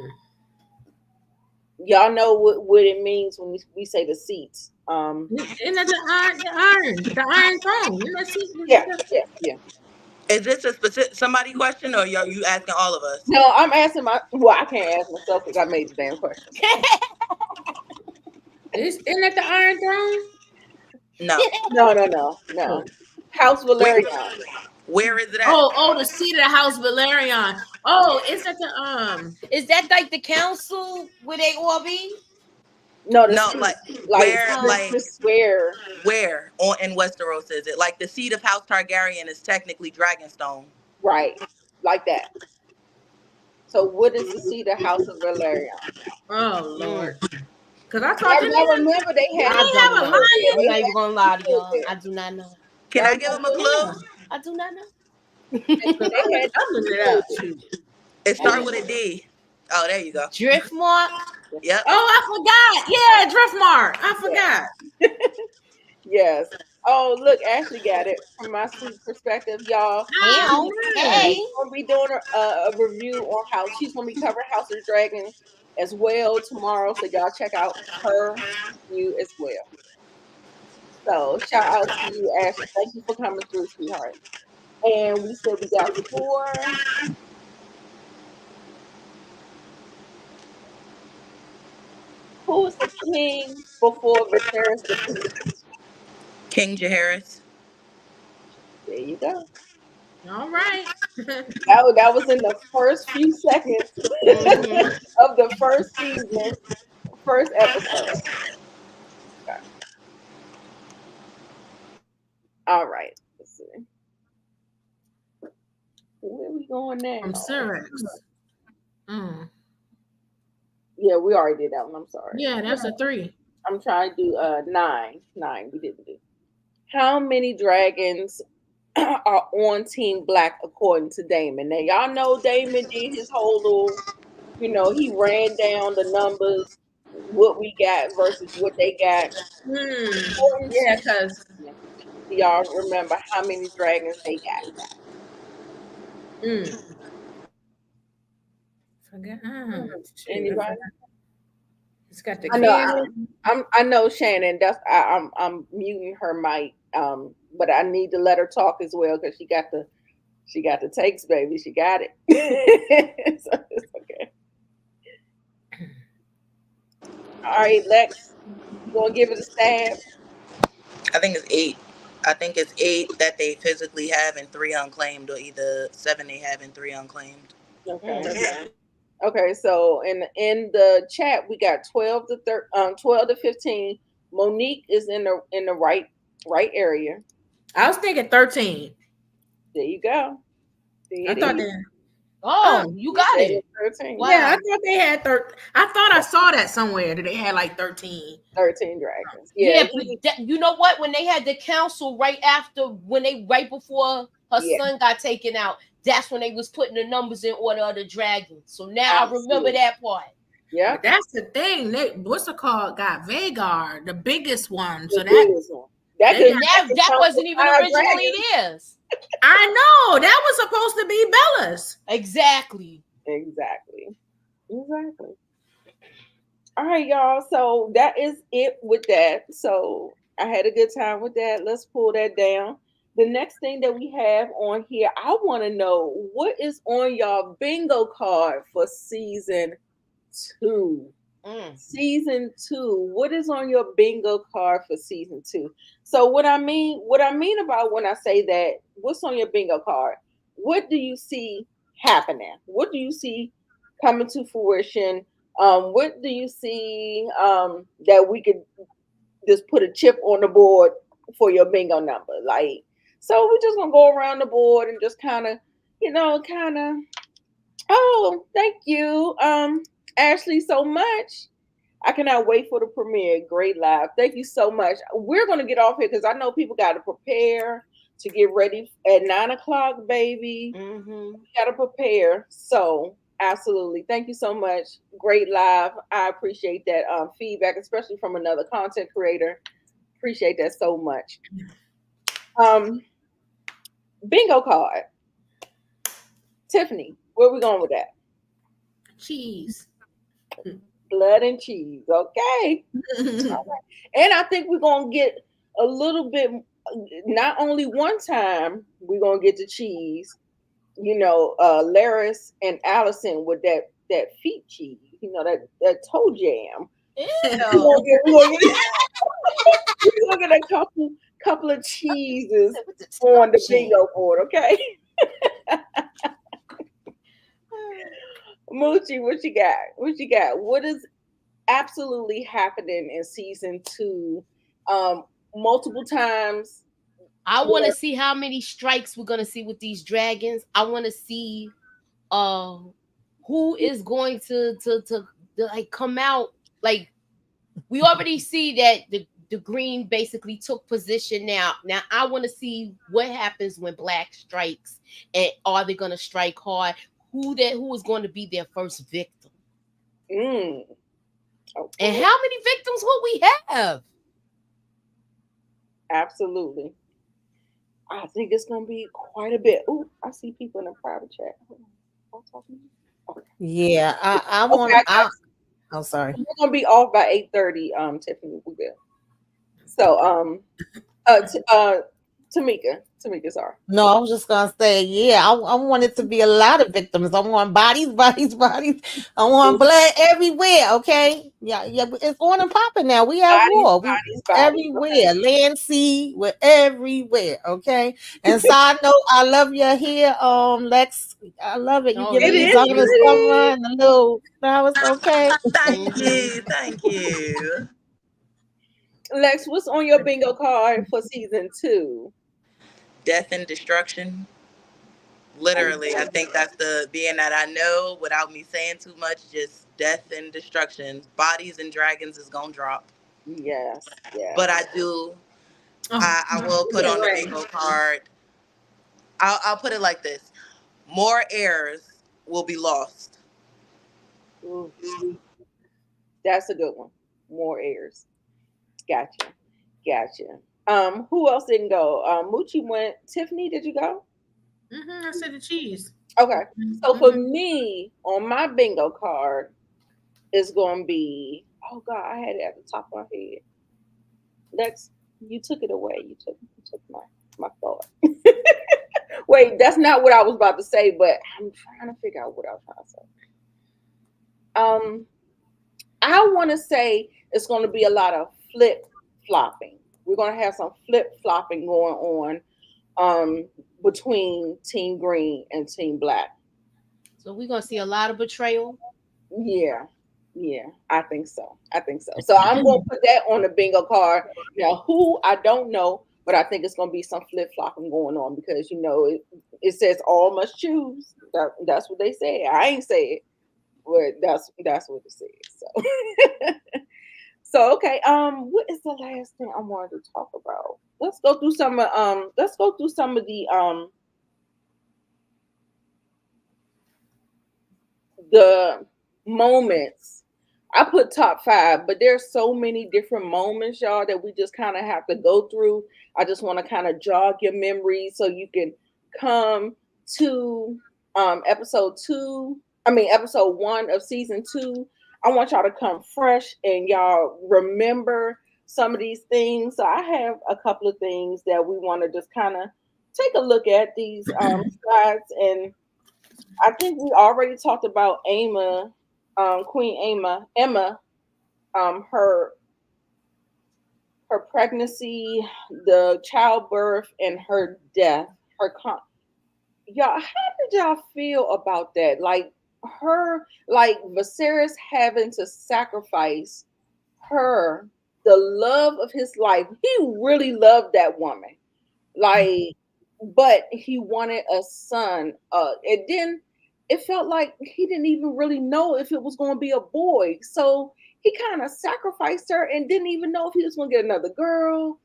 Y'all know what it means when we say the seats. Isn't that the iron throne? Isn't that Yeah, yeah, yeah. Is this a specific somebody question, or are you asking all of us? No, I'm asking well, I can't ask myself because I made the damn question. Isn't that the Iron Throne? No. No. House Where, Valerion. where is it at? Oh, the seat of the House Valerion. Oh, is that the Is that like the council where they all be? No, the No, seat. like Like where, Oh. like this where. where on in Westeros is it? Like the seat of House Targaryen is technically Dragonstone. Right. Like that. So what is the seat of House of Valerion? Oh Mm. Lord. Because I thought I remember they had I don't have a know. lion. I'm they not even had gonna lie to people y'all. there. I do not know. Can Y'all I give him a remember clue? I do not know. they had I'm looking it people up. there. Shoot. It start with a D. Oh, there you go. Driftmark. Yep. Oh, I forgot. Yeah, Driftmark. I forgot. Yes. Oh, look, Ashley got it from my sweet perspective, y'all. Ah, Damn. yeah. Hey. She's gonna be doing a review on House. She's gonna be covering House of the Dragon as well tomorrow. So y'all check out her review as well. So shout out to you, Ashley. Thank you for coming through, sweetheart. And we said we got 4. Who was the king before Viserys the Priest? King Jaehaerys. There you go. All right. That was in the first few seconds Mm-hmm. of the first season, first episode. Okay. All right. Let's see. Where we going From now? Syrax. Mm. Yeah, we already did that one. I'm sorry. Yeah, that's a 3. I'm trying to do 9. 9 we didn't do. How many dragons are on Team Black according to Damon? Now y'all know Damon did his whole little, he ran down the numbers, what we got versus what they got. According Yeah, to because do y'all remember how many dragons they got? mm, forget. Shoot, I Anybody? forgot. It's got the I know. king. I know Shannon. I'm muting her mic. But I need to let her talk as well because she got the takes, baby. She got it. So it's okay. All right, Lex, you gonna give it a stab? I think it's 8. I think it's 8 that they physically have and 3 unclaimed, or either 7 they have and 3 unclaimed. Okay. Mm. Okay, so in the chat we got 12 to 15. Monique is in the right area. I was thinking 13. There you go. There I it thought is. that. Oh, Oh, you You got said it. it's 13. yeah, I Wow. thought they had 13. I thought I saw that somewhere that they had like 13. 13 dragons. Yeah, Yeah, but you know what? When they had the council right after, when they right before her yeah, son got taken out, that's when they was putting the numbers in order of the dragons. So now I remember absolutely. that part. Yeah, But that's the thing. They what's it called? Got Vagar, the biggest one. the So biggest that's one. That they could got. And that that could that count for wasn't even five originally dragons. theirs. I know that was supposed to be Bella's. Exactly. Exactly. Exactly. All right, y'all. So that is it with that. So I had a good time with that. Let's pull that down. The next thing that we have on here, I want to know what is on y'all bingo card for season two. Mm. Season two. What is on your bingo card for season two? So what I mean about when I say that, what's on your bingo card? What do you see happening? What do you see coming to fruition? What do you see that we could just put a chip on the board for your bingo number? Like, so we're just gonna go around the board and just kind of, oh, thank you, Ashley, so much. I cannot wait for the premiere. Great live. Thank you so much. We're going to get off here because I know people got to prepare to get ready at 9 o'clock, baby. Mm-hmm. We got to prepare. So, absolutely. Thank you so much. Great live. I appreciate that feedback, especially from another content creator. Appreciate that so much. Um, Bingo card. Tiffany, where we going with that? Cheese. Blood and cheese. Okay. And I think we're gonna get a little bit. Not only one time we're gonna get the cheese. Laris and Allison with that feet cheese. That toe jam. We're Ew. gonna get, we're gonna get, we're gonna get a couple of cheeses With the on the jam. bingo board. Okay, Moochie, what you got? What you got? What is absolutely happening in season two? Um, Multiple times. I want to Where, see how many strikes we're gonna see with these dragons. I want to see uh who is going to like come out. Like, we already see that the green basically took position. Now I want to see what happens when black strikes, and are they going to strike hard? Who is going to be their first victim, mm, and okay, how many victims will we have? absolutely. I think it's gonna be quite a bit. Ooh, I see people in the private chat. Hold on. I'm talking to you. Okay. Yeah, I Okay, want. I got I'm sorry. you. We're gonna be off by 8:30. Tiffany, we good. So, Tamika, sorry. No, I was just gonna say, yeah, I want it to be a lot of victims. I want bodies, bodies, bodies. I want blood everywhere. Okay, yeah, yeah, but it's on and popping now. We have Bodies, war. We bodies, bodies. Okay. everywhere, land, sea, we're everywhere. Okay. And side note, I love your hair, Lex. I love it. You Oh give It me yeah, the is Donna beautiful. Summer pretty. and the little flowers. Okay. Thank Hmm. you. Thank you. Lex, what's on your bingo card for season two? Death and destruction. Oh, Literally, I think that's the being that I know without me saying too much, just death and destruction. Bodies and dragons is gonna drop. yes, But I yes. do Oh, I will put you're on the right. bingo card. I'll put it like this. More heirs will be lost. Ooh, that's a good one. More airs. Gotcha. Gotcha. Who else didn't go? Moochie went. Tiffany, did you go? I said the cheese. Okay. So for Mm-hmm. me, on my bingo card, is going to be. Oh God, I had it at the top of my head. Lex, you took it away. You took my thought. Wait, that's not what I was about to say, but I'm trying to figure out what I was trying to say. Um, I want to say it's going to be a lot of flip flopping. We're going to have some flip flopping going on between Team Green and Team Black. So we're gonna see a lot of betrayal. Yeah, yeah, I think so. I think so. So I'm gonna put that on the bingo card. Now, who I don't know, but I think it's gonna be some flip flopping going on because it says all must choose. That's what they say. I ain't say it, but that's what it says. So, so okay. What is the last thing I wanted to talk about? Let's go through some. Let's go through some of the moments. I put top five, but there's so many different moments, y'all, that we just kind of have to go through. I just want to kind of jog your memory so you can come to episode two. I mean, episode one of season two. I want y'all to come fresh and y'all remember some of these things. So I have a couple of things that we want to just kind of take a look at these slides, and I think we already talked about Queen Emma, her pregnancy, the childbirth, and her death. Y'all, how did y'all feel about that? Like like Viserys having to sacrifice her, the love of his life. He really loved that woman. Like, but he wanted a son. It felt like he didn't even really know if it was going to be a boy. So he kind of sacrificed her and didn't even know if he was going to get another girl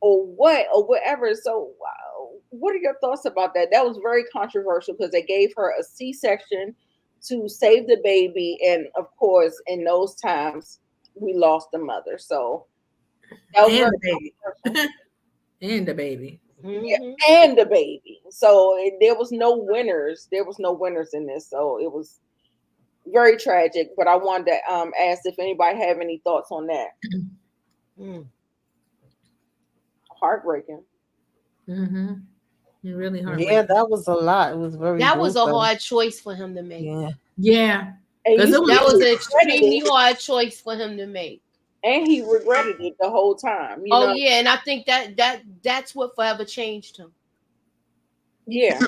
or what or whatever. So, wow, what are your thoughts about that? That was very controversial because they gave her a C-section to save the baby, and of course, in those times, we lost the mother. So that was And very the baby. controversial. And the baby. Yeah, Hmm. and the baby. So there was no winners. There was no winners in this. So it was very tragic. But I wanted to ask if anybody have any thoughts on that. Mm. Heartbreaking. Mm-hmm. Really Yeah, heartbreaking. that was a lot. It was very That was a gruesome. hard choice for him to make. Yeah. Yeah. And Because you it see, was That he was an regretted extremely it, hard choice for him to make. and he regretted it the whole time. Oh yeah, and I think that's what forever changed him. Yeah,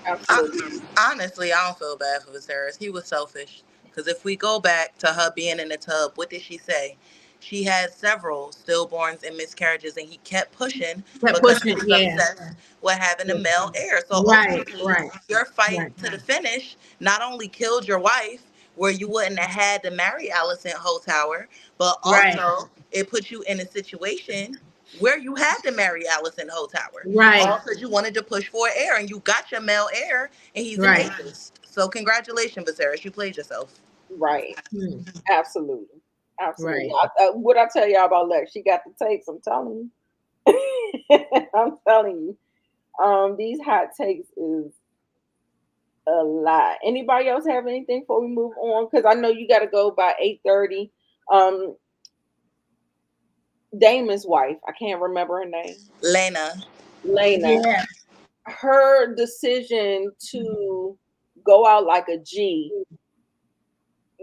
I, absolutely. honestly, I don't feel bad for Viserys. He was selfish. Because if we go back to her being in the tub, what did she say? She had several stillborns and miscarriages, and he kept pushing kept because he pushing. was Yeah. obsessed with having a Yeah. male heir. So Right. ultimately, Right. your fight Right. to the finish not only killed your wife, where you wouldn't have had to marry Alicent Hightower, but Right. also it put you in a situation where you had to marry Alicent Hightower. Right. All because you wanted to push for an heir, and you got your male heir, and he's an Right. atheist. So congratulations, Viserys, you played yourself. Right. Hmm. Absolutely. Absolutely. Right. What I tell y'all about Lex? She got the takes. I'm telling you. I'm telling you. These hot takes is a lot. Anybody else have anything before we move on? Because I know you got to go by 8:30. Um, Damon's wife, I can't remember her name, Lena. Lena. Yeah. Her decision to go out like a G.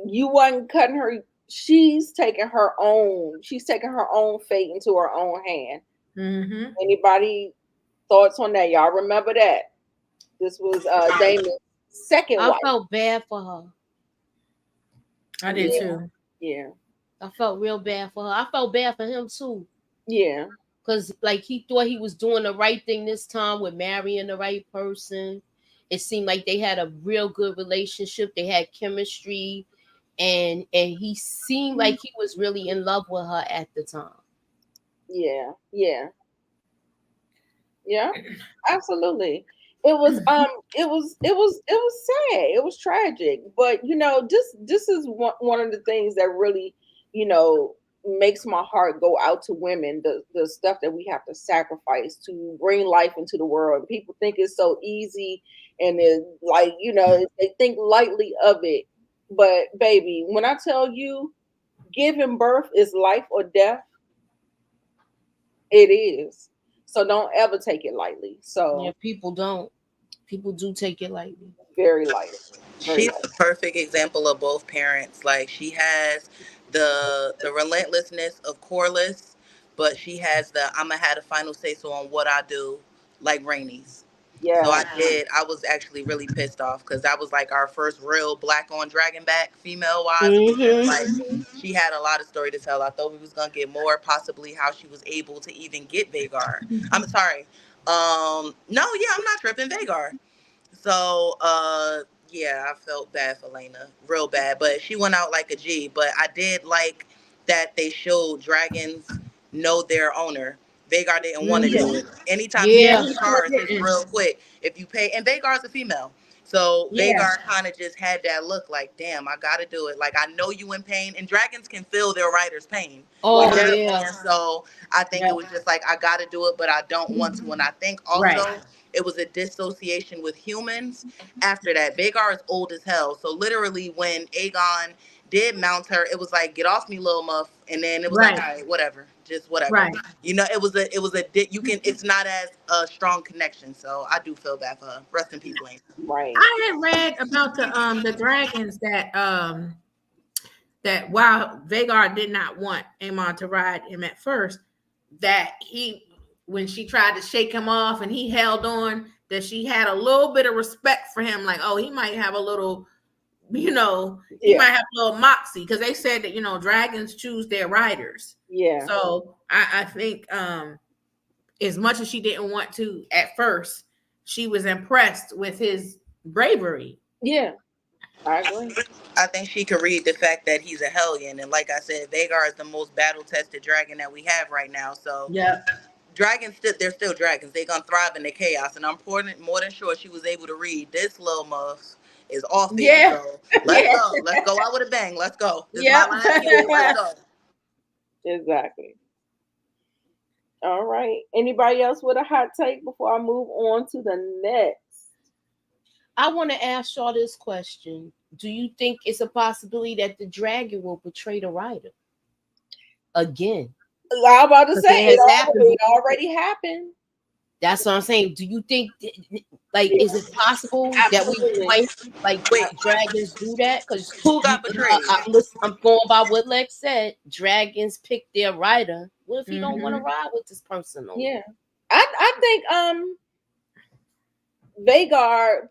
You wasn't cutting her. She's taking her own. She's taking her own fate into her own hand. Mm-hmm. Anybody thoughts on that? Y'all remember that? This was Damon's second I wife. felt bad for her. I did Yeah, too. yeah, I felt real bad for her. I felt bad for him too. yeah. Cause like he thought he was doing the right thing this time with marrying the right person. It seemed like they had a real good relationship. They had chemistry, and he seemed like he was really in love with her at the time. Yeah, yeah, yeah, absolutely. It was sad. It was tragic. But this is one of the things that really, you know, makes my heart go out to women, the stuff that we have to sacrifice to bring life into the world. People think it's so easy, and it like, they think lightly of it. But baby, when I tell you giving birth is life or death, it is. So don't ever take it lightly. Yeah, So people don't. People do take it lightly. very lightly. Very She's lightly. the perfect example of both parents. Like she has the relentlessness of Corliss, but she has the I'ma have the final say so on what I do, like Rainey's. So Yeah. I was actually really pissed off because that was like our first real black on Dragonback female wise. Mm-hmm. Like she had a lot of story to tell. I thought we was gonna get more, possibly how she was able to even get Vagar. I'm sorry. No, yeah, I'm not tripping Vagar. So, yeah, I felt bad for Lena, real bad. But she went out like a G. But I did like that they showed dragons know their owner. Vagar didn't want to Yeah. do Mm-hmm. it. Anytime he Yeah, Yeah. gets he sure scars, it's didn't. real quick. If you pay, and Vagar's a female. So Yeah, Vagar kind of just had that look like, damn, I got to do it. Like, I know you in pain. And dragons can feel their rider's pain. You Oh know Right. what yeah. I'm saying? So I think yeah, it was just like, I got to do it, but I don't want to. And I think right, also it was a dissociation with humans after that. Vagar is old as hell. So literally when Aegon did mount her, it was like, get off me, little muff. And then it was like, right, all right, whatever. Just whatever. right. You know, you can, it's not as a strong connection. So I do feel bad for her. Rest in peace, Lane. Right. I had read about the dragons that while Vagar did not want Aemon to ride him at first, that he when she tried to shake him off and he held on, that she had a little bit of respect for him, like, oh, he might have a little, he Yeah. might have a little moxie, because they said that dragons choose their riders. Yeah. So I think as much as she didn't want to at first, she was impressed with his bravery. Yeah. I agree. I think she could read the fact that he's a Hellion. And like I said, Vagar is the most battle tested dragon that we have right now. So Yep. dragons, they're still dragons. They're going to thrive in the chaos. And I'm more than sure she was able to read this little muff is off it. Yeah. So let's Yeah. go. Let's go out with a bang. Let's go. This is my Yep. last unit. Let's go. Exactly. All right. Anybody else with a hot take before I move on to the next? I want to ask y'all this question. Do you think it's a possibility that the dragon will betray the rider again? I'm about to Because say it has happened it before. already happened. That's what I'm saying. Do you think, like, Yeah. is it possible that we Absolutely. might, like, Wait, dragons do that? Because who got betrayed? I'm going by what Lex said. Dragons pick their rider. What if he don't want to Mhm. ride with this person? No more? Yeah. I think Vagar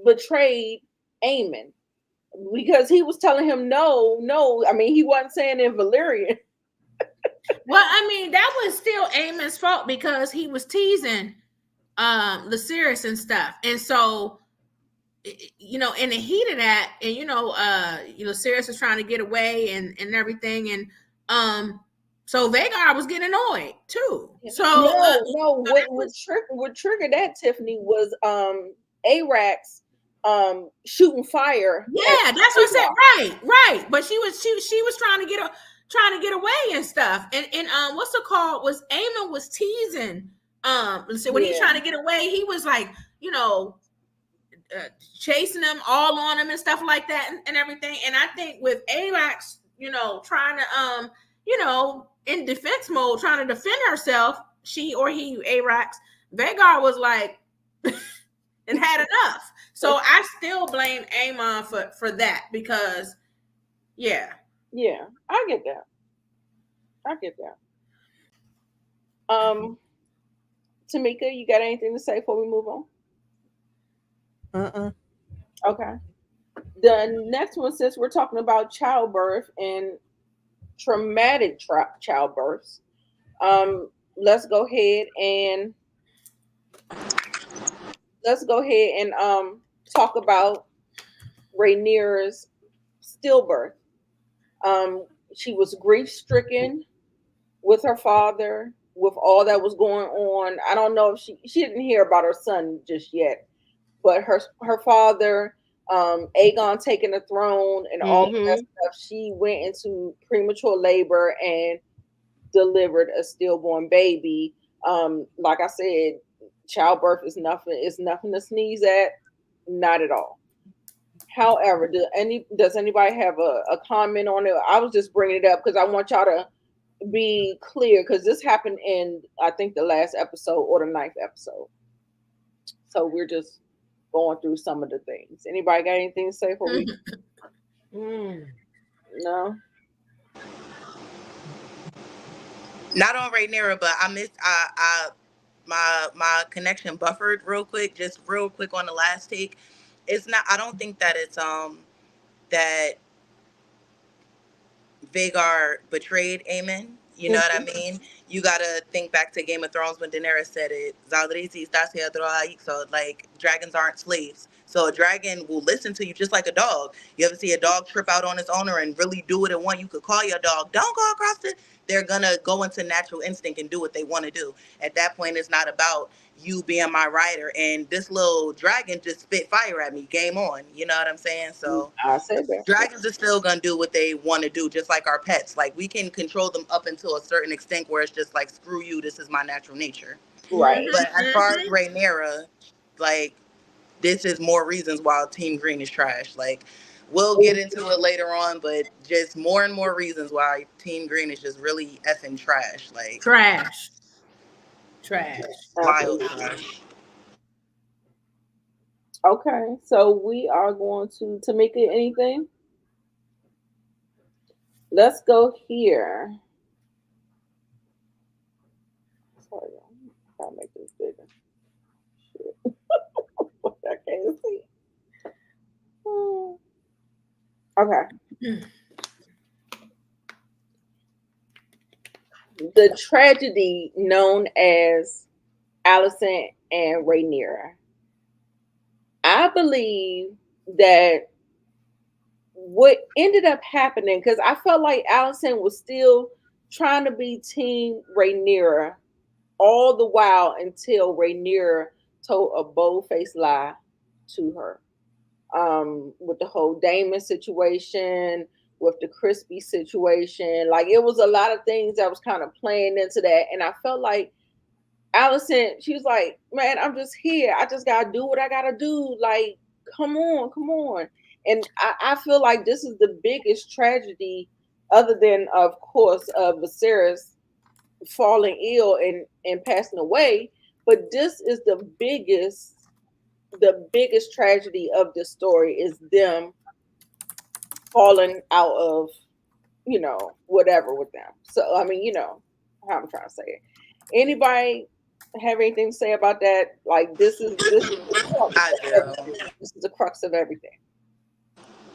betrayed Aemon because he was telling him no, no. I mean, he wasn't saying in Valyrian. Well, I mean, that was still Aemon's fault because he was teasing Lucerys and stuff. And so, in the heat of that, and Lucerys was trying to get away and everything. And so Vagar was getting annoyed too. So No. What triggered that, Tiffany, was Arax shooting fire. yeah, that's what I said. Right. But she was trying to get away and stuff. And what's it called? Was Aemon was teasing. So when he's trying to get away, he was like, chasing them all on him and stuff like that and everything. And I think with Arax, trying to in defense mode, trying to defend herself, she or he, Arax, Vagar was like and had enough. So I still blame Aemon for that because Yeah, I get that. Tamika, you got anything to say before we move on? Okay. The next one, since we're talking about childbirth and traumatic childbirths, let's go ahead and talk about Rhaenyra's stillbirth. She was grief stricken with her father, with all that was going on. I don't know if she didn't hear about her son just yet, but her father, Aegon taking the throne and all of that stuff, she went into premature labor and delivered a stillborn baby. Like I said, childbirth is nothing. It's nothing to sneeze at. Not at all. However, does anybody have a comment on it? I was just bringing it up because I want y'all to be clear because this happened in, I think, the last episode or the ninth episode. So we're just going through some of the things. Anybody got anything to say for me? No. Not on Rhaenyra, but I my connection buffered real quick, just real quick on the last take. It's not. I don't think that it's that Vagar betrayed Aemon. You know what I mean? You gotta think back to Game of Thrones when Daenerys said it. "Zaldrisi está haciendo ahí." So like dragons aren't slaves. So a dragon will listen to you just like a dog. You ever see a dog trip out on its owner and really do what it want? You could call your dog, "Don't go across it." They're gonna go into natural instinct and do what they want to do. At that point, it's not about you being my rider. And this little dragon just spit fire at me. Game on. You know what I'm saying? So I said that. dragons are still gonna do what they want to do, just like our pets. Like we can control them up until a certain extent, where it's just like, screw you, this is my natural nature. Right. But as far as Rhaenyra, like this is more reasons why Team Green is trash. Like we'll get into it later on, but just more and more reasons why Team Green is just really effing trash. Like Trash. Trash. mild Absolutely. trash. Okay, so we are going to make it anything. Let's go here. Sorry, I'll make this bigger. Shit. I can't see. Hmm. Okay. The tragedy known as Allison and Rhaenyra. I believe that what ended up happening, because I felt like Allison was still trying to be Team Rhaenyra all the while until Rhaenyra told a bold-faced lie to her. With the whole Damon situation, with the Crispy situation, like it was a lot of things that was kind of playing into that, and I felt like Allison, she was like, "Man, I'm just here. I just gotta do what I gotta do. Like, come on, come on." And I feel like this is the biggest tragedy, other than, of course, Viserys falling ill and passing away. But this is the biggest tragedy of this story is them falling out of, whatever with them. So I mean, how I'm trying to say it. Anybody have anything to say about that? Like this is the crux I of do. everything. This is the crux of everything.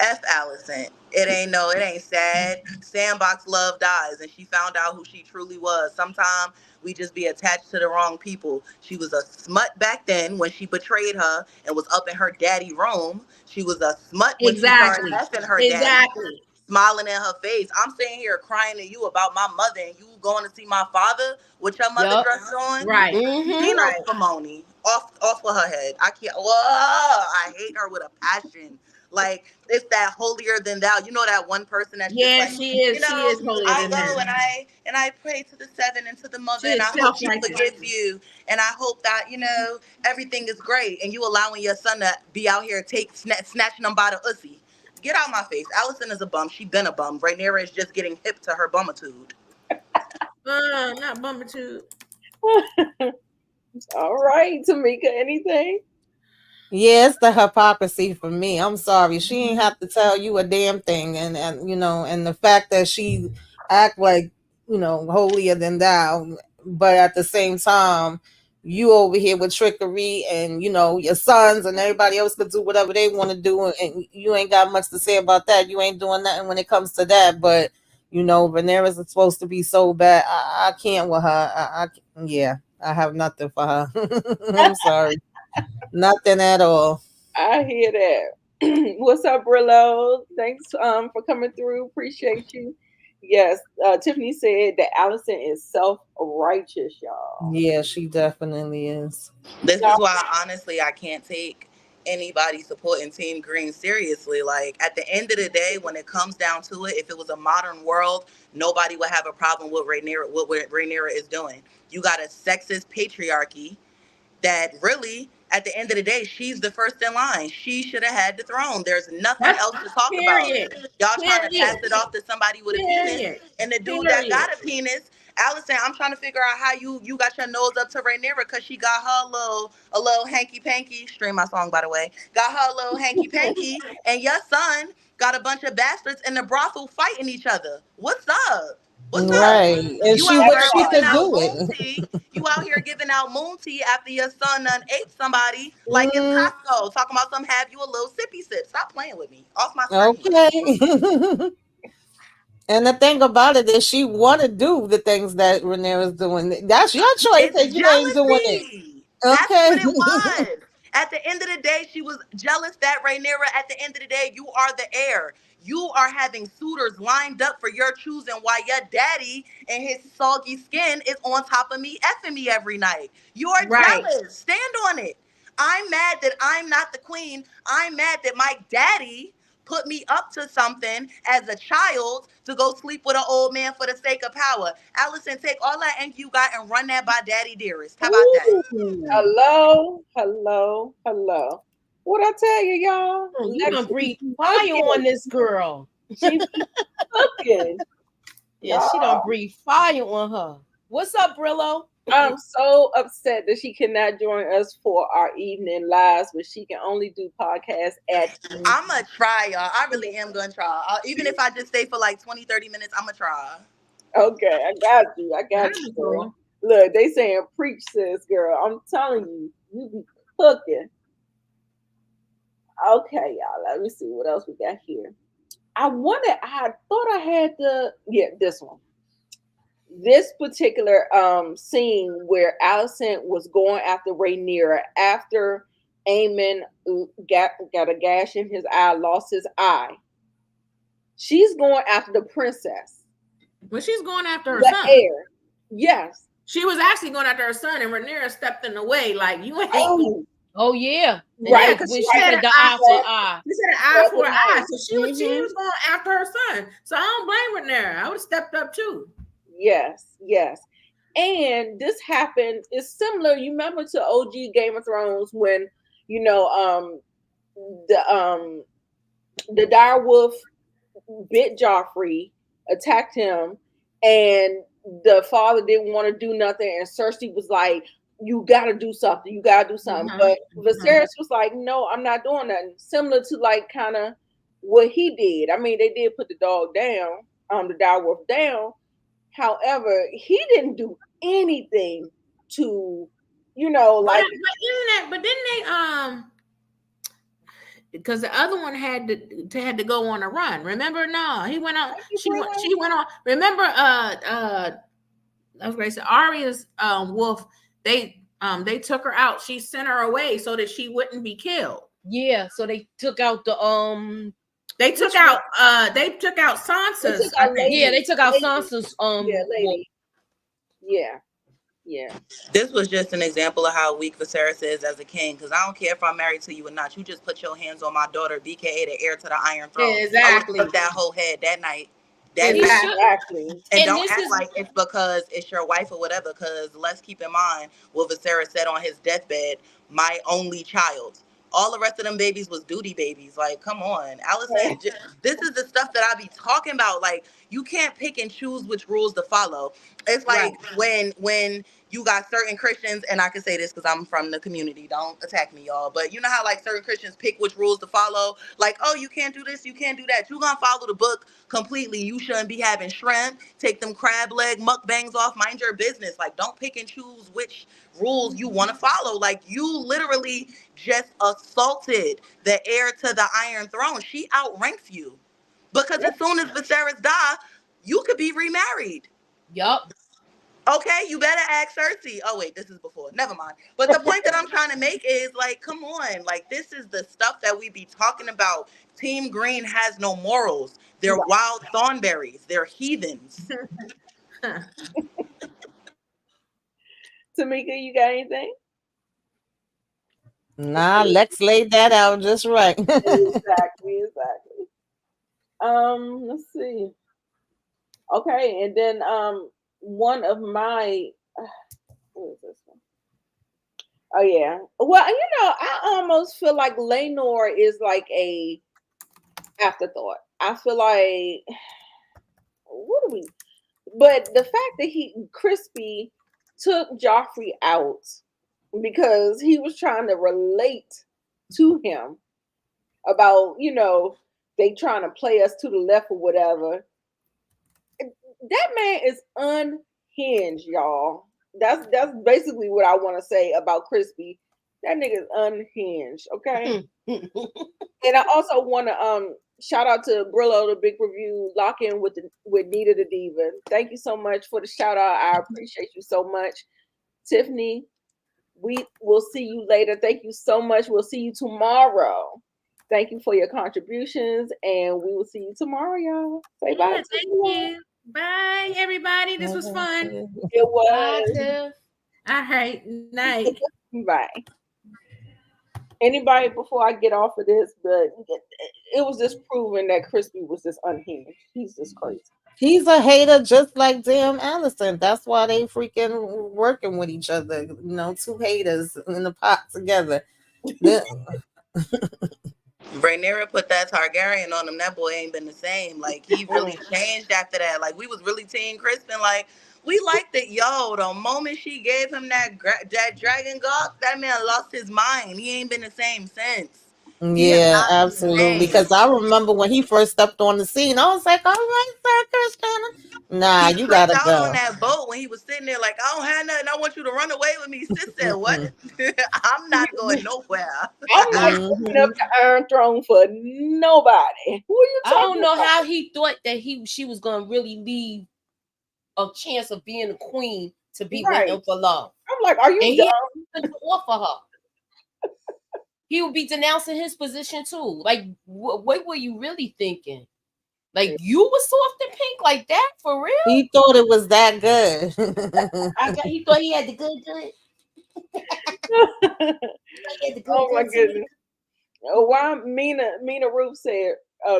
F Allison. It ain't sad. Sandbox love dies, and she found out who she truly was. Sometimes we just be attached to the wrong people. She was a smut back then when she betrayed her and was up in her daddy room. She was a smut when she started Exactly. effing her daddy, Exactly. smiling in her face. I'm sitting here crying to you about my mother, and you going to see my father with your mother Yup. dress on. Right. Mm-hmm. Dino Right. Spumoni, off of her head. I can't. Whoa, I hate her with a passion. Like it's that holier than thou. You know that one person that's just Yeah, like, she is. She is holier I than go thou. and I pray to the seven and to the She mother, and I is hope she self-righteous. forgives you, and I hope that everything is great, and you allowing your son to be out here snatching them by the ussy. Get out my face. Allison is a bum. She been a bum. Rhaenyra is just getting hip to her bumitude. Not bummer too. All right, Tamika, anything? Yeah, it's the hypocrisy for me. I'm sorry. She ain't have to tell you a damn thing. And the fact that she act like, holier than thou, but at the same time, you over here with trickery and, your sons and everybody else could do whatever they want to do. And you ain't got much to say about that. You ain't doing nothing when it comes to that. But, Rhaenyra's is supposed to be so bad. I can't with her. Yeah, I have nothing for her. I'm sorry. Nothing at all. I hear that. What's up, Brillo? Thanks for coming through. Appreciate you. Yes, Tiffany said that Allison is self-righteous, y'all. Yeah, she definitely is. This Y'all, is why honestly I can't take anybody supporting Team Green seriously. Like at the end of the day, when it comes down to it, if it was a modern world, nobody would have a problem with what Rhaenyra is doing. You got a sexist patriarchy that really, at the end of the day, she's the first in line. She should have had the throne. There's nothing That's else to talk about. period. Y'all trying to pass Period. it off to somebody with a penis, Period. and the dude that Period. got a penis, Allison, I'm trying to figure out how you got your nose up to Rhaenyra because she got her a little hanky panky. Stream my song by the way. Got her a little hanky panky, and your son got a bunch of bastards in the brothel fighting each other. What's up? What's up? Right. And You she out wished here she giving could Everybody. out do moon it. tea. You out here giving out moon tea after your son done ate somebody like it's Mm, Costco. Talking about some have you a little sippy sip. Stop playing with me. Off my screen. okay. And the thing about it is she want to do the things that Rhaenyra's doing. That's your choice It's that you ain't doing it. jealousy. That's Okay. what it was. At the end of the day, she was jealous that Rhaenyra, at the end of the day, you are the heir. You are having suitors lined up for your choosing while your daddy and his soggy skin is on top of me, effing me every night. You are Right. jealous. Stand on it. I'm mad that I'm not the queen. I'm mad that my daddy put me up to something as a child to go sleep with an old man for the sake of power. Allison, take all that anger you got and run that by Daddy Dearest. How about that? Ooh. Hello, hello, hello. What I tell you, y'all? You Lex done be breathe fire cooking. on this girl. She be cooking. Yeah, she done Y'all, breathe fire on her. What's up, Brillo? I'm so upset that she cannot join us for our evening lives, but she can only do podcasts at I'm going to try, y'all. I really am going to try. Even if I just stay for like 20, 30 minutes, I'm going to try. Okay, I got you. I got That'd you, be girl. cool. Look, they saying preach, sis, girl. I'm telling you, you be cooking. Okay, y'all. Let me see what else we got here. I thought I had this one. This particular scene where Allison was going after Rhaenyra after Aemon got a gash in his eye, lost his eye. She's going after the princess, But she's going after her the son. heir. Yes. She was actually going after her son, and Rhaenyra stepped in the way, like you ain't. Oh, Oh yeah. And Yeah, right, that's because when she she right. said an said the eye. eye for eye. She said an eye for an Seven eye. nights. So she Mm-hmm. was going after her son. So I don't blame Rhaenyra. I would have stepped up too. Yes, yes. And this happened, it's similar, you remember to OG Game of Thrones when, you know, the um the direwolf bit Joffrey, attacked him, and the father didn't want to do nothing, and Cersei was like, "You got to do something. You got to do something." Mm-hmm. But Mm-hmm. Viserys was like, "No, I'm not doing nothing." Similar to like kind of what he did. I mean, they did put the dog down, the direwolf down. However, he didn't do anything to, But like, isn't that? But didn't they because the other one had to go on a run. Remember? No, he went on. She went on. Remember? I was going to say Arya's wolf. They took her out. She sent her away so that she wouldn't be killed. Yeah, so they took out the They took out. They took out they took Sansa's. I out think. yeah, they lady, took out lady, Sansa's yeah, wolf. lady, yeah, yeah. This was just an example of how weak Viserys is as a king. Because I don't care if I'm married to you or not. You just put your hands on my daughter, BKA, the heir to the Iron Throne. I would have Exactly. took that whole head that night. That He night. should, Exactly. And and don't this act is like it's because it's your wife or whatever, because let's keep in mind what Viserys said on his deathbed, my only child. All the rest of them babies was duty babies. Like, come on. Allison, this is the stuff that I be talking about. Like, you can't pick and choose which rules to follow. It's Right. like when you got certain Christians, and I can say this because I'm from the community. Don't attack me, y'all. But you know how like certain Christians pick which rules to follow? Like, oh, you can't do this, you can't do that. You gonna follow the book completely. You shouldn't be having shrimp, take them crab leg mukbangs off, mind your business. Like, don't pick and choose which rules you want to follow. Like, you literally just assaulted the heir to the Iron Throne. She outranks you. Because Yep. as soon as Viserys die, you could be remarried. yup. Okay, you better ask Cersei. Oh wait, this is before. Never mind. But the point that I'm trying to make is like, come on, like this is the stuff that we be talking about. Team Green has no morals. They're Right. wild thornberries. They're heathens. Tamika, you got anything? Nah, Lex laid that out just right. Exactly, exactly. Let's see. Okay, and then one of my what is this one? Oh yeah. Well, I almost feel like Lenore is like a afterthought. I feel like what do we? But the fact that Crispy took Joffrey out because he was trying to relate to him about they trying to play us to the left or whatever. that man is unhinged, y'all. That's basically what I want to say about Crispy. That nigga is unhinged, okay? And I also want to shout out to Brillo the Big Review, lock in with Nita the Diva. Thank you so much for the shout out. I appreciate you so much. Tiffany, we will see you later. Thank you so much. We'll see you tomorrow. Thank you for your contributions, and we will see you tomorrow, y'all. Say bye Yeah, to thank everyone. you. Bye, everybody. This was fun. It Bye, was Tiff. All right, night. bye. Anybody before I get off of this, but it was just proven that Crispy was just unhinged. He's just crazy. He's a hater just like damn Allison. That's why they freaking working with each other. You know, two haters in the pot together. The- Rhaenyra put that Targaryen on him. That boy ain't been the same. Like he really changed after that. Like we was really team Crispin. Like we liked it. Yo, the moment she gave him that dragon gawk, that man lost his mind. He ain't been the same since. He has yeah, not been the absolutely. same. Because I remember when he first stepped on the scene, I was like, "All right, Sir Christian, nah, He you tripped gotta out on go." that boat when he was sitting there like, I don't have nothing. I want you to run away with me. Sis said, what? I'm not going nowhere. I'm not giving up Hmm. the Iron Throne for nobody. Who are you I don't talking know about? how he thought that she was gonna really leave a chance of being a queen to be with Right. him for love. I'm like, are And you he dumb? had to offer her. He would be denouncing his position too. Like, what were you really thinking? Like, you were soft and pink like that for real? He thought it was that good. He thought he had the good. He had the Oh my good to me. goodness. Oh, why Mina Ruth said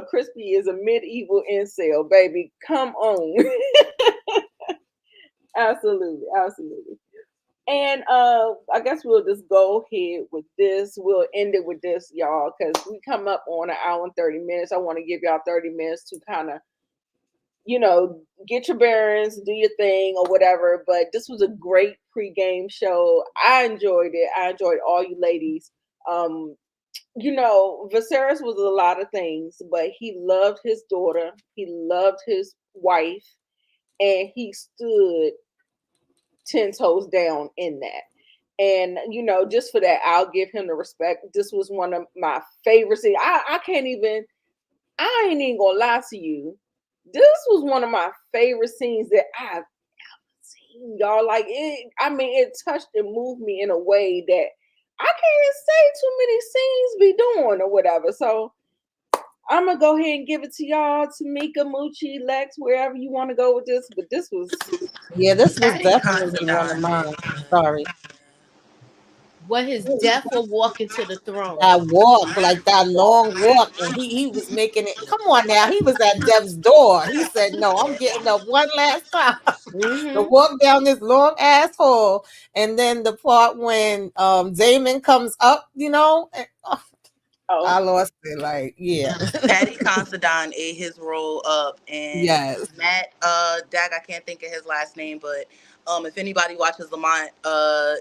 Crispy is a medieval incel, baby. Come on. Absolutely, absolutely. And I guess we'll just go ahead with this. We'll end it with this, y'all, because we come up on an hour and 30 minutes. I want to give y'all 30 minutes to kind of, get your bearings, do your thing or whatever. But this was a great pregame show. I enjoyed it. I enjoyed all you ladies. Um, Viserys was a lot of things, but he loved his daughter, he loved his wife, and he stood 10 toes down in that. And just for that, I'll give him the respect. This was one of my favorite scenes. I can't even, I ain't even gonna lie to you. This was one of my favorite scenes that I've seen, y'all. Like it, I mean, it touched and moved me in a way that I can't say too many scenes be doing or whatever. So I'm gonna go ahead and give it to y'all, Tamika, Moochie, Lex, wherever you want to go with this. But this was Yeah, this was Patty definitely one of Considine. mine. Sorry. What his death or walking to the throne? That walk, like that long walk, and he was making it. Come on now, he was at Dev's door. He said, "No, I'm getting up one last time to Mm-hmm. walk down this long ass hall." And then the part when Damon comes up, and, I oh lost it. Like, yeah, Patty Considine ate his role up, and yes, Matt Dag, I can't think of his last name, but if anybody watches Lamont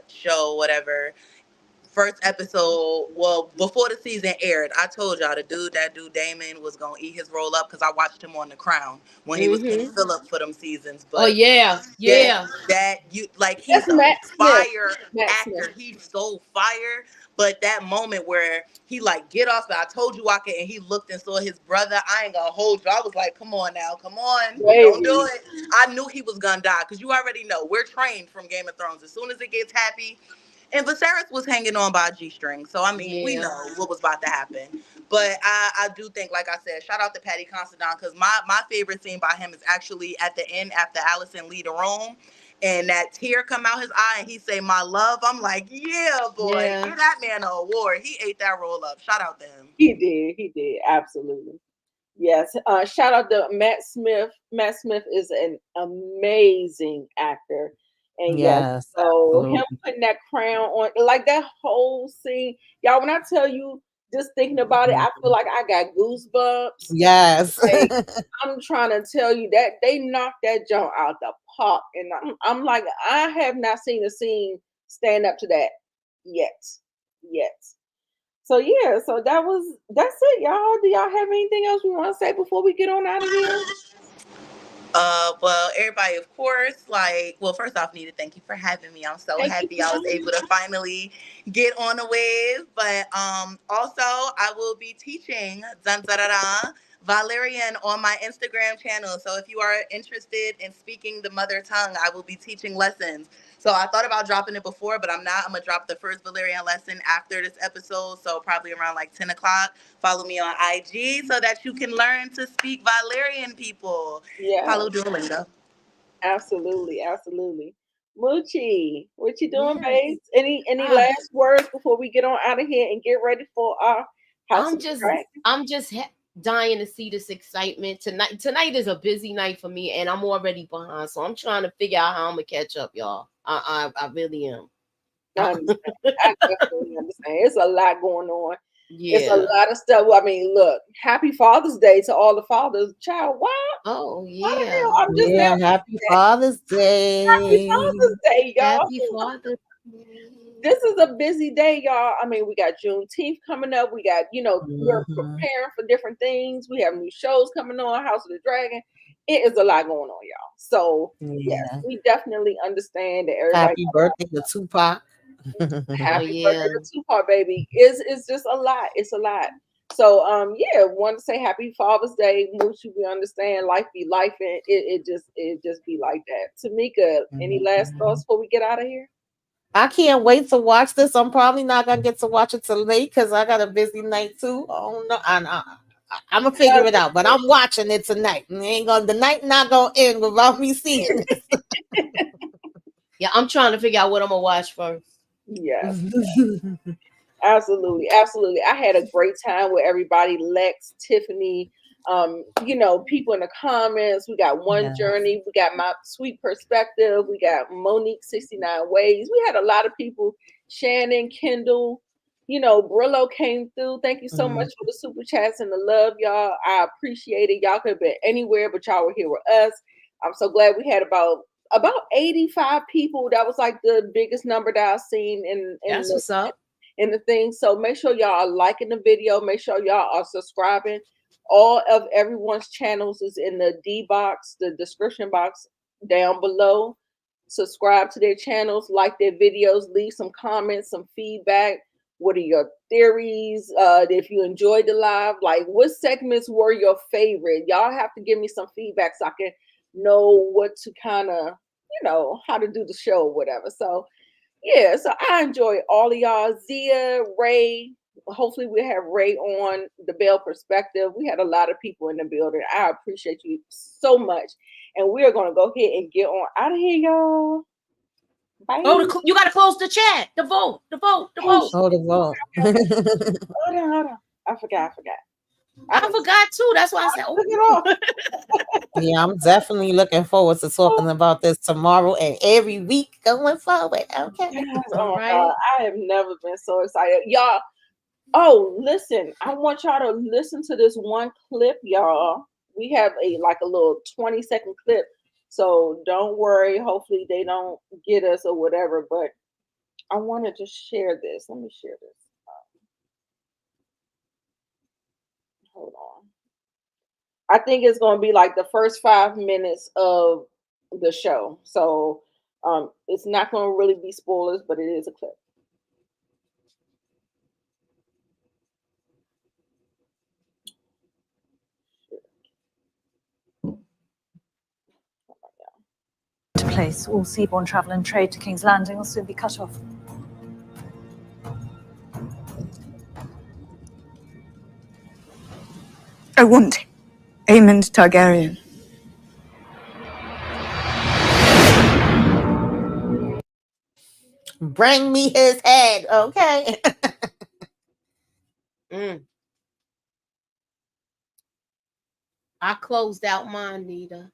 show, whatever, first episode, well, before the season aired, I told y'all the dude that do Damon was gonna eat his roll up because I watched him on The Crown when he was King Mm-hmm. Philip for them seasons. Oh But yeah, that yeah, that you like, that's he's a Matt Smith. fire Matt Smith. actor. He's so fire. But that moment where he like get off, I told you I could, and he looked and saw his brother. I ain't gonna hold you. I was like, come on now, come on, don't do Baby. it. I knew he was gonna die because you already know we're trained from Game of Thrones. As soon as it gets happy, and Viserys was hanging on by a G-string. So, I mean, we yeah, know what was about to happen. But I do think, like I said, shout out to Patty Considine, because my favorite scene by him is actually at the end after Allison leave the room and that tear come out his eye and he say, my love. I'm like, yeah, boy, yeah. give that man an award. He ate that roll up. Shout out to him. He did, absolutely. Yes. Shout out to Matt Smith. Matt Smith is an amazing actor. And yes, yes, so him absolutely, putting that crown on, like that whole scene, y'all, when I tell you, just thinking about it, I feel like I got goosebumps. yes. Like, I'm trying to tell you that they knocked that jump out the park. And I'm like, I have not seen a scene stand up to that yet. Yet. So yeah, so that's it, y'all. Do y'all have anything else you want to say before we get on out of here? Well, everybody, of course, first off, Nita, thank you for having me. I'm so Thank you happy for I was joining able to finally get on the wave. But also, I will be teaching dun, da, da, da, Valerian on my Instagram channel. So if you are interested in speaking the mother tongue, I will be teaching lessons. So I thought about dropping it before, but I'm not. I'm going to drop the first Valerian lesson after this episode. So probably around like 10 o'clock. Follow me on IG so that you can learn to speak Valerian, people. Yeah, Follow Duolingo. absolutely, absolutely. Moochie, what you doing, Yes. babes? Any Ah, last words before we get on out of here and get ready for our House I'm of the just Dragon? I'm just dying to see this excitement tonight. Tonight is a busy night for me, and I'm already behind, so I'm trying to figure out how I'm gonna catch up, y'all. I really am. I understand. I definitely understand. It's a lot going on. It's a Yeah. lot of stuff. I mean, look, happy Father's Day to all the fathers. Child, Oh why the yeah. hell? I'm just now Yeah, happy thinking Father's that. Happy Day. Father's Day, y'all. Happy Father. This is a busy day, y'all. I mean, we got Juneteenth coming up. We got, we're Mhm. preparing for different things. We have new shows coming on, House of the Dragon. It is a lot going on, y'all. So, yes, Yeah. we definitely understand that everybody Happy birthday to Tupac. Oh happy yeah. birthday to Tupac, baby. Is just a lot. It's a lot. So yeah, want to say happy Father's Day. Moochie, we understand life be life and it just be like that. Tamika, any last thoughts before we get out of here? I can't wait to watch this. I'm probably not gonna get to watch it till late because I got a busy night too. Oh no, I'm gonna figure it out. But I'm watching it tonight. The night not gonna end without me seeing Yeah, I'm trying to figure out what I'm gonna watch first. Yes. it. Absolutely, absolutely. I had a great time with everybody. Lex, Tiffany, people in the comments. We got One Yeah. Journey. We got My Sweet Perspective. We got Monique 69 Ways. We had a lot of people. Shannon, Kendall, Brillo came through. Thank you so much Mhm. for the super chats and the love, y'all. I appreciate it. Y'all could have been anywhere, but y'all were here with us. I'm so glad we had about 85 people. That was like the biggest number that I've seen That's what's up. in the thing. So make sure y'all are liking the video. Make sure y'all are subscribing. All of everyone's channels is in the D box, the description box down below. Subscribe to their channels, like their videos, leave some comments, some feedback. What are your theories? If you enjoyed the live, like what segments were your favorite? Y'all have to give me some feedback so I can know what to kind of, how to do the show or whatever. So yeah, so I enjoy all of y'all. Zia, Ray. Hopefully, we have Ray on the Bell Perspective. We had a lot of people in the building. I appreciate you so much. And we are going to go ahead and get on out of here, y'all. Bye. Oh, you gotta close the chat. The vote. The vote. The Oh, vote. Oh, the vote. hold on. I forgot. I I forgot too. That's why I said, took it off. Yeah, I'm definitely looking forward to Oh, talking about this tomorrow and every week going forward. Okay. yes. all Oh, right. God. I have never been so excited. Y'all, oh, listen, I want y'all to listen to this one clip, y'all. We have a little 20-second clip. So don't worry. Hopefully they don't get us or whatever. But I want to just share this. Let me share this. Hold on. I think it's going to be like the first 5 minutes of the show. So it's not going to really be spoilers, but it is a clip. To place, all seaborne travel and trade to King's Landing will soon be cut off. I want Aemond Targaryen. Bring me his head. Okay. I closed out mine, Nita.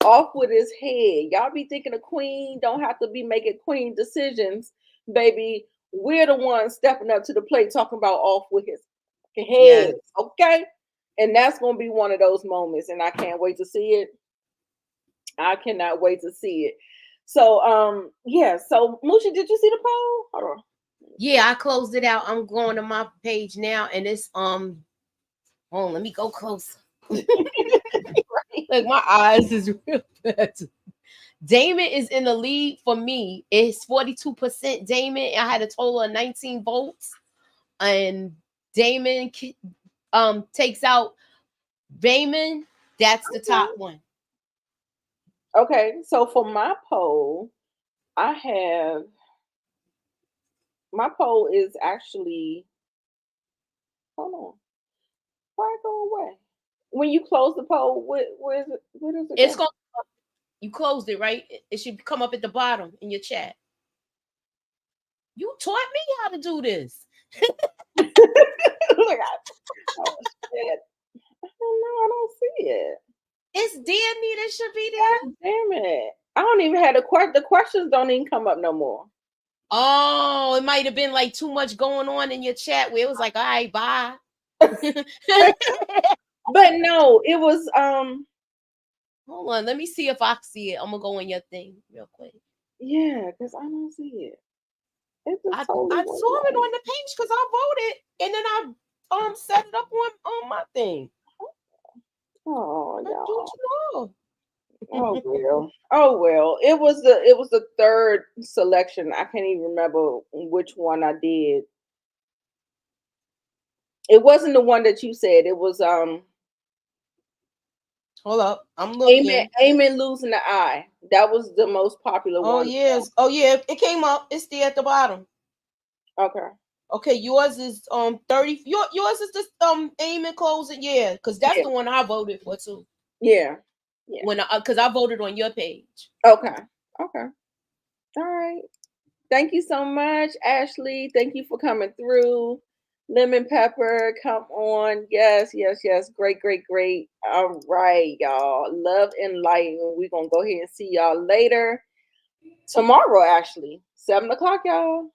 Off with his head. Y'all be thinking a queen don't have to be making queen decisions, baby. We're the ones stepping up to the plate talking about off with his Yes. head. Okay. And that's gonna be one of those moments, and I can't wait to see it. I cannot wait to see it. So yeah, so Moochie, did you see the poll? Hold on. Yeah, I closed it out. I'm going to my page now, and it's hold on, let me go closer. Like my eyes is real bad. Damon is in the lead for me. It's 42% Damon. I had a total of 19 votes. And Damon takes out Damon. That's the top one. Okay, so for my poll, my poll is actually, hold on, why it go away? When you close the poll, where does it It's go? going. You closed it, right? It should come up at the bottom in your chat. You taught me how to do this. Look, oh shit. I don't know, I don't see it. It's Danny that should be there. God damn it. I don't even have the questions don't even come up no more. Oh, it might have been like too much going on in your chat where it was like, all right, bye. But no, it was hold on, let me see if I see it. I'm gonna go on your thing real quick. yeah, because I don't see it. I saw it on the page because I voted and then I set it up on my thing. Oh, y'all. Oh well. Oh well. It was the third selection. I can't even remember which one I did. It wasn't the one that you said. It was hold up. I'm looking. Amen losing the eye. That was the most popular one. Oh yes. Oh yeah. It came up. It's still at the bottom. Okay. Okay, yours is 30. Yours is the aim and closing. Yeah, because that's the one I voted for too. Yeah. Yeah. When because I voted on your page. Okay. Okay. All right. Thank you so much, Ashley. Thank you for coming through. Lemon Pepper, come on. Yes, yes, yes. Great, great, great. All right, y'all. Love and light. We're going to go ahead and see y'all later. Tomorrow, actually. 7 o'clock, y'all.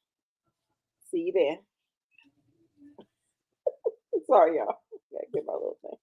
See you there. Sorry, y'all. Gotta get my little thing.